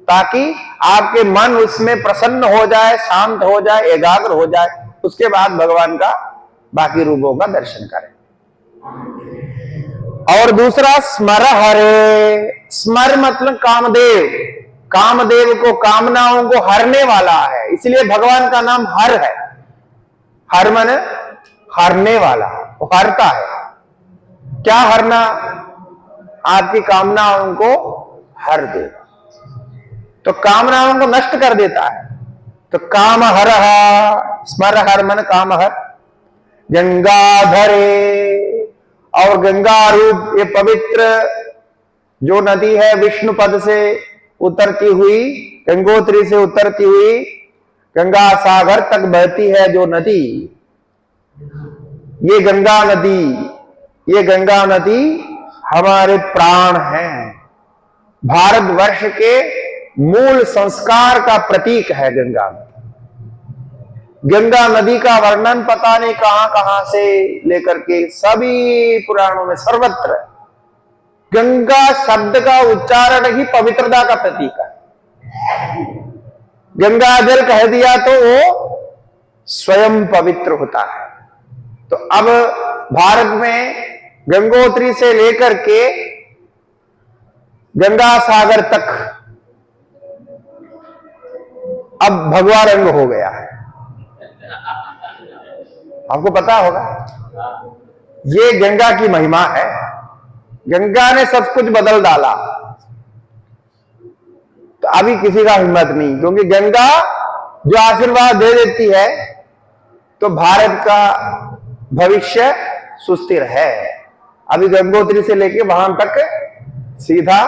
ताकि आपके मन उसमें प्रसन्न हो जाए, शांत हो जाए, एकाग्र हो जाए, उसके बाद भगवान का बाकी रूपों का दर्शन करें। और दूसरा स्मर हरे, स्मर मतलब कामदेव, कामदेव को, कामनाओं को हरने वाला है, इसलिए भगवान का नाम हर है। हर मन हरने वाला, वो हरता है। क्या हरना? आपकी कामनाओं को हर देगा, तो कामनाओं को नष्ट कर देता है। तो काम हर, स्मर हर मन काम हर। गंगाधरे, और गंगा रूप ये पवित्र जो नदी है, विष्णु पद से उतरती हुई, गंगोत्री से उतरती हुई, गंगा सागर तक बहती है जो नदी, ये गंगा नदी, ये गंगा नदी हमारे प्राण हैं। भारतवर्ष के मूल संस्कार का प्रतीक है गंगा नदी। गंगा नदी का वर्णन पता नहीं कहां कहां से लेकर के सभी पुराणों में सर्वत्र गंगा शब्द का उच्चारण ही पवित्रता का प्रतीक है। गंगा जल कह दिया तो वो स्वयं पवित्र होता है। तो अब भारत में गंगोत्री से लेकर के गंगा सागर तक अब भगवा रंग हो गया है। आपको पता होगा, ये गंगा की महिमा है। गंगा ने सब कुछ बदल डाला। तो अभी किसी का हिम्मत नहीं, क्योंकि गंगा जो आशीर्वाद दे देती है, तो भारत का भविष्य सुस्थिर है। अभी गंगोत्री से लेके वहां तक सीधा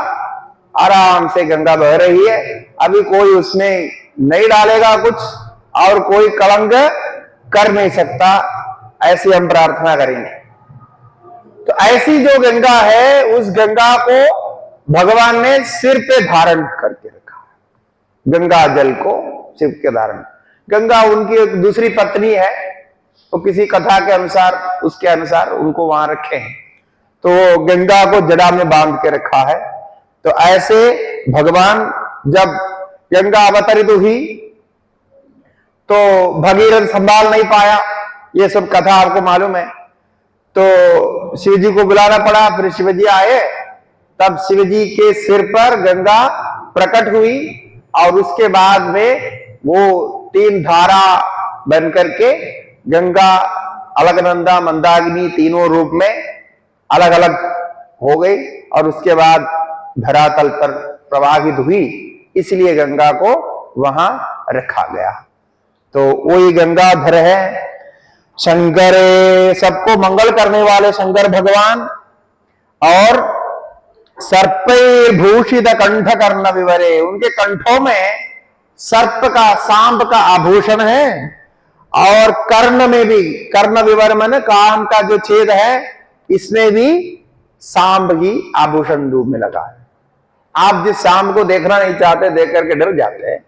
आराम से गंगा बह रही है। अभी कोई उसमें नहीं डालेगा कुछ, और कोई कलंक कर नहीं सकता, ऐसी हम प्रार्थना करेंगे। तो ऐसी जो गंगा है, उस गंगा को भगवान ने सिर पे धारण करके रखा है। गंगा जल को सिर के धारण। गंगा उनकी एक दूसरी पत्नी है, तो किसी कथा के अनुसार, उसके अनुसार उनको वहां रखे हैं, तो गंगा को जड़ा में बांध के रखा है। तो ऐसे भगवान जब गंगा अवतरित हुई तो भगीरथ संभाल नहीं पाया, ये सब कथा आपको मालूम है। तो शिव जी को बुलाना पड़ा, फिर शिव जी आए, तब शिव जी के सिर पर गंगा प्रकट हुई, और उसके बाद में वो 3 धारा बन करके गंगा अलकनंदा मंदाकिनी तीनों रूप में अलग अलग हो गई, और उसके बाद धरातल पर प्रवाहित हुई। इसलिए गंगा को वहां रखा गया। तो वही गंगाधर है। शंकर, सबको मंगल करने वाले शंकर भगवान, और सर्पैर्भूषित कंठ कर्ण विवरे, उनके कंठों में सर्प का, सांप का आभूषण है, और कर्ण में भी, कर्ण विवर मन कान का जो छेद है, इसमें भी सांप ही आभूषण रूप में लगा है। आप जिस सांप को देखना नहीं चाहते, देख करके डर जाते हैं,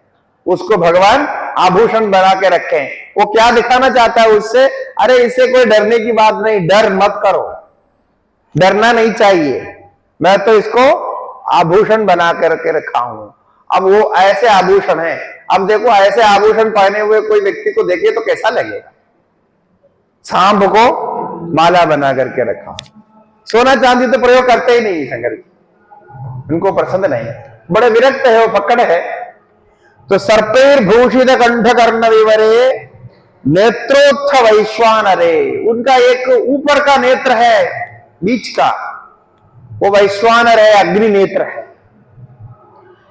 उसको भगवान आभूषण बना के रखे हैं। वो क्या दिखाना चाहता है उससे? अरे इससे कोई डरने की बात नहीं, डर मत करो, डरना नहीं चाहिए, मैं तो इसको आभूषण बना कर के रखा हूं। अब वो ऐसे आभूषण है। अब देखो ऐसे आभूषण पहने हुए कोई व्यक्ति को देखिए तो कैसा लगेगा। सांप को माला बना करके रखा, सोना चांदी तो प्रयोग करते ही नहीं शंकर जी, उनको पसंद नहीं, बड़े विरक्त है, वो पकड़ है। तो सर्पेर भूषित कंठ कर्ण विवरे नेत्रोत्थ वैश्वानरे, उनका एक ऊपर का नेत्र है, बीच का वो वैश्वानर है, अग्नि नेत्र है,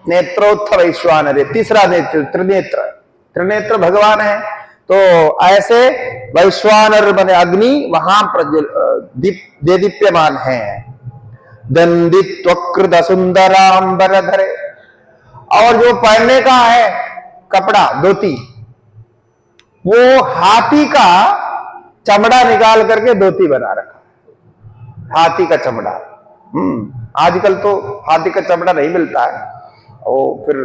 नेत्रोत्थ वैश्वानरे, तीसरा नेत्र त्रिनेत्र, त्रिनेत्र भगवान है। तो ऐसे वैश्वानर बने अग्नि वहां दीप्यमान है। दंडित्वकृत सुंदरांबर धरे, और जो पहनने का है कपड़ा धोती, वो हाथी का चमड़ा निकाल करके धोती बना रखा, हाथी का चमड़ा। आजकल तो हाथी का चमड़ा नहीं मिलता है, वो फिर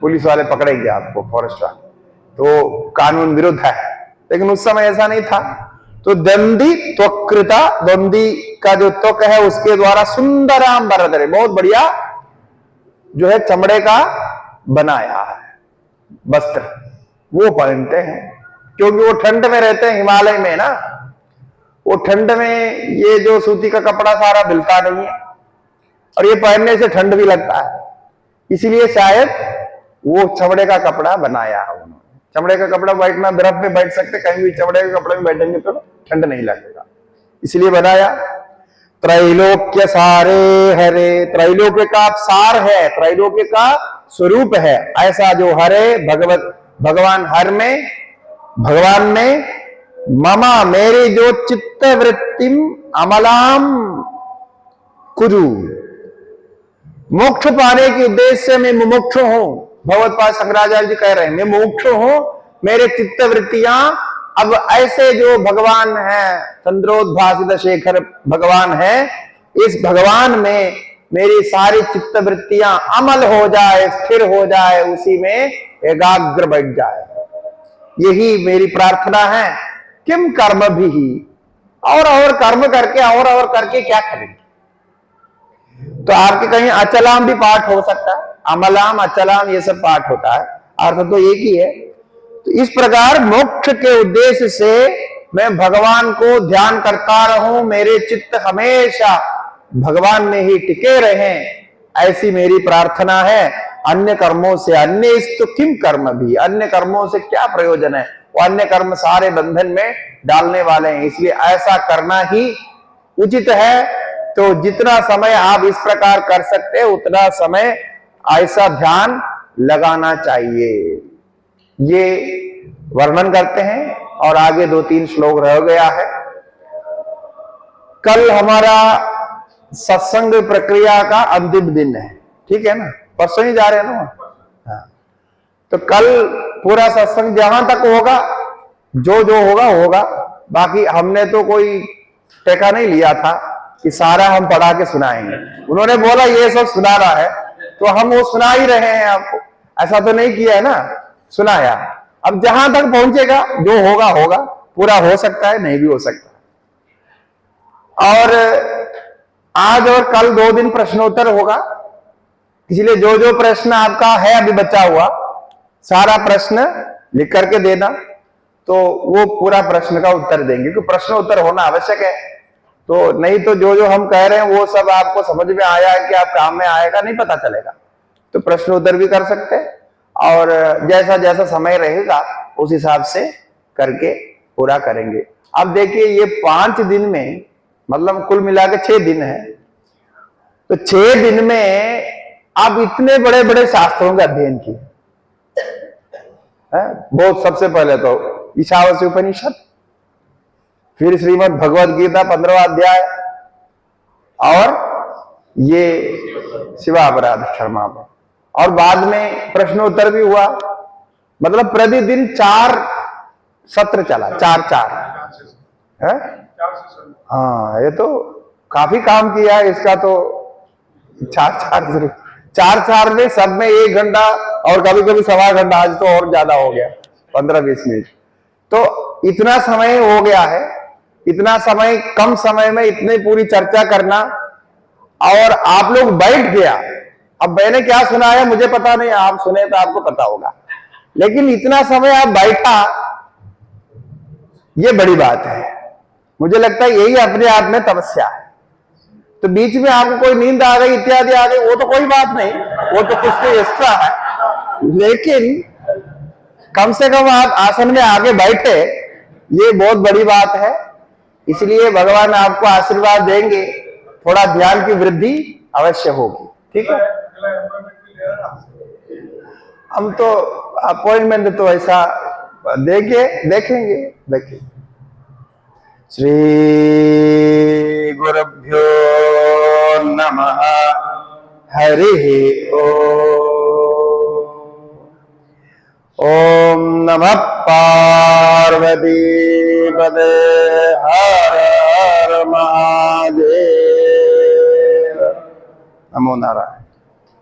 पुलिस वाले पकड़ेंगे आपको, फॉरेस्ट वाले, तो कानून विरुद्ध है, लेकिन उस समय ऐसा नहीं था। तो दंडी त्वकृता, दंडी का जो त्वक है उसके द्वारा सुंदराम बरदरे, बहुत बढ़िया जो है चमड़े का बनाया है वस्त्र, वो पहनते हैं, क्योंकि वो ठंड में रहते हैं हिमालय में ना, वो ठंड में ये जो सूती का कपड़ा सारा मिलता नहीं है, और ये पहनने से ठंड भी लगता है, इसीलिए शायद वो चमड़े का कपड़ा बनाया है उन्होंने। चमड़े का कपड़ा बैठना, बर्फ में बैठ सकते, कहीं भी चमड़े के कपड़े में बैठेंगे तो ठंड नहीं लगेगा, इसलिए बनाया। त्रैलोक्य सारे हरे, त्रैलोक्य का सार है, त्रैलोक्य का स्वरूप है, ऐसा जो हरे भगवान हर में, भगवान में ममा मेरी जो चित्त वृत्तिम अमलाम कुरु, मोक्ष पाने के उद्देश्य से मैं मुमुक्ष हूं, भगवत्पाद शंकराचार्य जी कह रहे हैं मैं मुमुक्ष हूं, मेरे चित्त वृत्तियां अब ऐसे जो भगवान है, चंद्रोद्भासित शेखर भगवान है, इस भगवान में मेरी सारी चित्त वृत्तियां अमल हो जाए, स्थिर हो जाए, उसी में एकाग्र बैठ जाए, यही मेरी प्रार्थना है। किम कर्म भी, और कर्म करके और करके क्या करेंगे। तो आपके कहीं अचलाम भी पाठ हो सकता है, अमलाम अचलाम ये सब पाठ होता है, अर्थ तो एक ही है। तो इस प्रकार मोक्ष के उद्देश्य से मैं भगवान को ध्यान करता रहूं, मेरे चित्त हमेशा भगवान में ही टिके रहें, ऐसी मेरी प्रार्थना है। अन्य कर्मों से अन्य तो किम कर्म भी, अन्य कर्मों से क्या प्रयोजन है, वो अन्य कर्म सारे बंधन में डालने वाले हैं, इसलिए ऐसा करना ही उचित है। तो जितना समय आप इस प्रकार कर सकते हैं उतना समय ऐसा ध्यान लगाना चाहिए, ये वर्णन करते हैं। और आगे 2-3 श्लोक रह गया है। कल हमारा सत्संग प्रक्रिया का अंतिम दिन है, ठीक है ना, परसों ही जा रहे हैं ना। हाँ, तो कल पूरा सत्संग जहां तक होगा, जो होगा, बाकी हमने तो कोई टेका नहीं लिया था कि सारा हम पढ़ा के सुनाएंगे। उन्होंने बोला ये सब सुना रहा है तो हम वो सुना ही रहे हैं आपको, ऐसा तो नहीं किया है ना, सुनाया। अब जहां तक पहुंचेगा जो होगा, पूरा हो सकता है नहीं भी हो सकता। और आज और कल 2 दिन प्रश्नोत्तर होगा, इसलिए जो प्रश्न आपका है अभी बचा हुआ, सारा प्रश्न लिख करके देना, तो वो पूरा प्रश्न का उत्तर देंगे, क्योंकि प्रश्न उत्तर होना आवश्यक है। तो नहीं तो जो हम कह रहे हैं वो सब आपको समझ में आया है कि आप काम में आएगा नहीं पता चलेगा। तो प्रश्न उत्तर भी कर सकते हैं, और जैसा समय रहेगा उस हिसाब से करके पूरा करेंगे। अब देखिए ये 5 दिन में, मतलब कुल मिला के 6 दिन है, तो 6 दिन में आप इतने बड़े बड़े शास्त्रों का अध्ययन किए। बहुत सबसे पहले तो ईशावास्य उपनिषद, फिर श्रीमद् भगवद गीता 15वां अध्याय, और ये शिवापराध क्षमा, और बाद में प्रश्नोत्तर भी हुआ। मतलब प्रतिदिन 4 सत्र चला, 4 है। हाँ, ये तो काफी काम किया है इसका, तो 4 में सब में 1 घंटा, और कभी कभी 1.25 घंटा, आज तो और ज्यादा हो गया 15-20 मिनट। तो इतना समय हो गया है, इतना समय कम समय में इतनी पूरी चर्चा करना, और आप लोग बैठ गया। अब मैंने क्या सुनाया मुझे पता नहीं, आप सुने तो आपको पता होगा। लेकिन इतना समय आप बैठा, ये बड़ी बात है। मुझे लगता है यही अपने आप में तपस्या है। तो बीच में आपको कोई नींद आ गई इत्यादि आ गई, वो तो कोई बात नहीं, वो तो कुछ तो एक्स्ट्रा है, लेकिन कम से कम आप आसन में आके बैठे, ये बहुत बड़ी बात है। इसलिए भगवान आपको आशीर्वाद देंगे, थोड़ा ध्यान की वृद्धि अवश्य होगी। ठीक है, हम तो अपॉइंटमेंट तो ऐसा देखेंगे। श्री गुरुभ्यो नमः। हरि ओम नमः पार्वती पदे हर हर महादेव। नमो नारायण।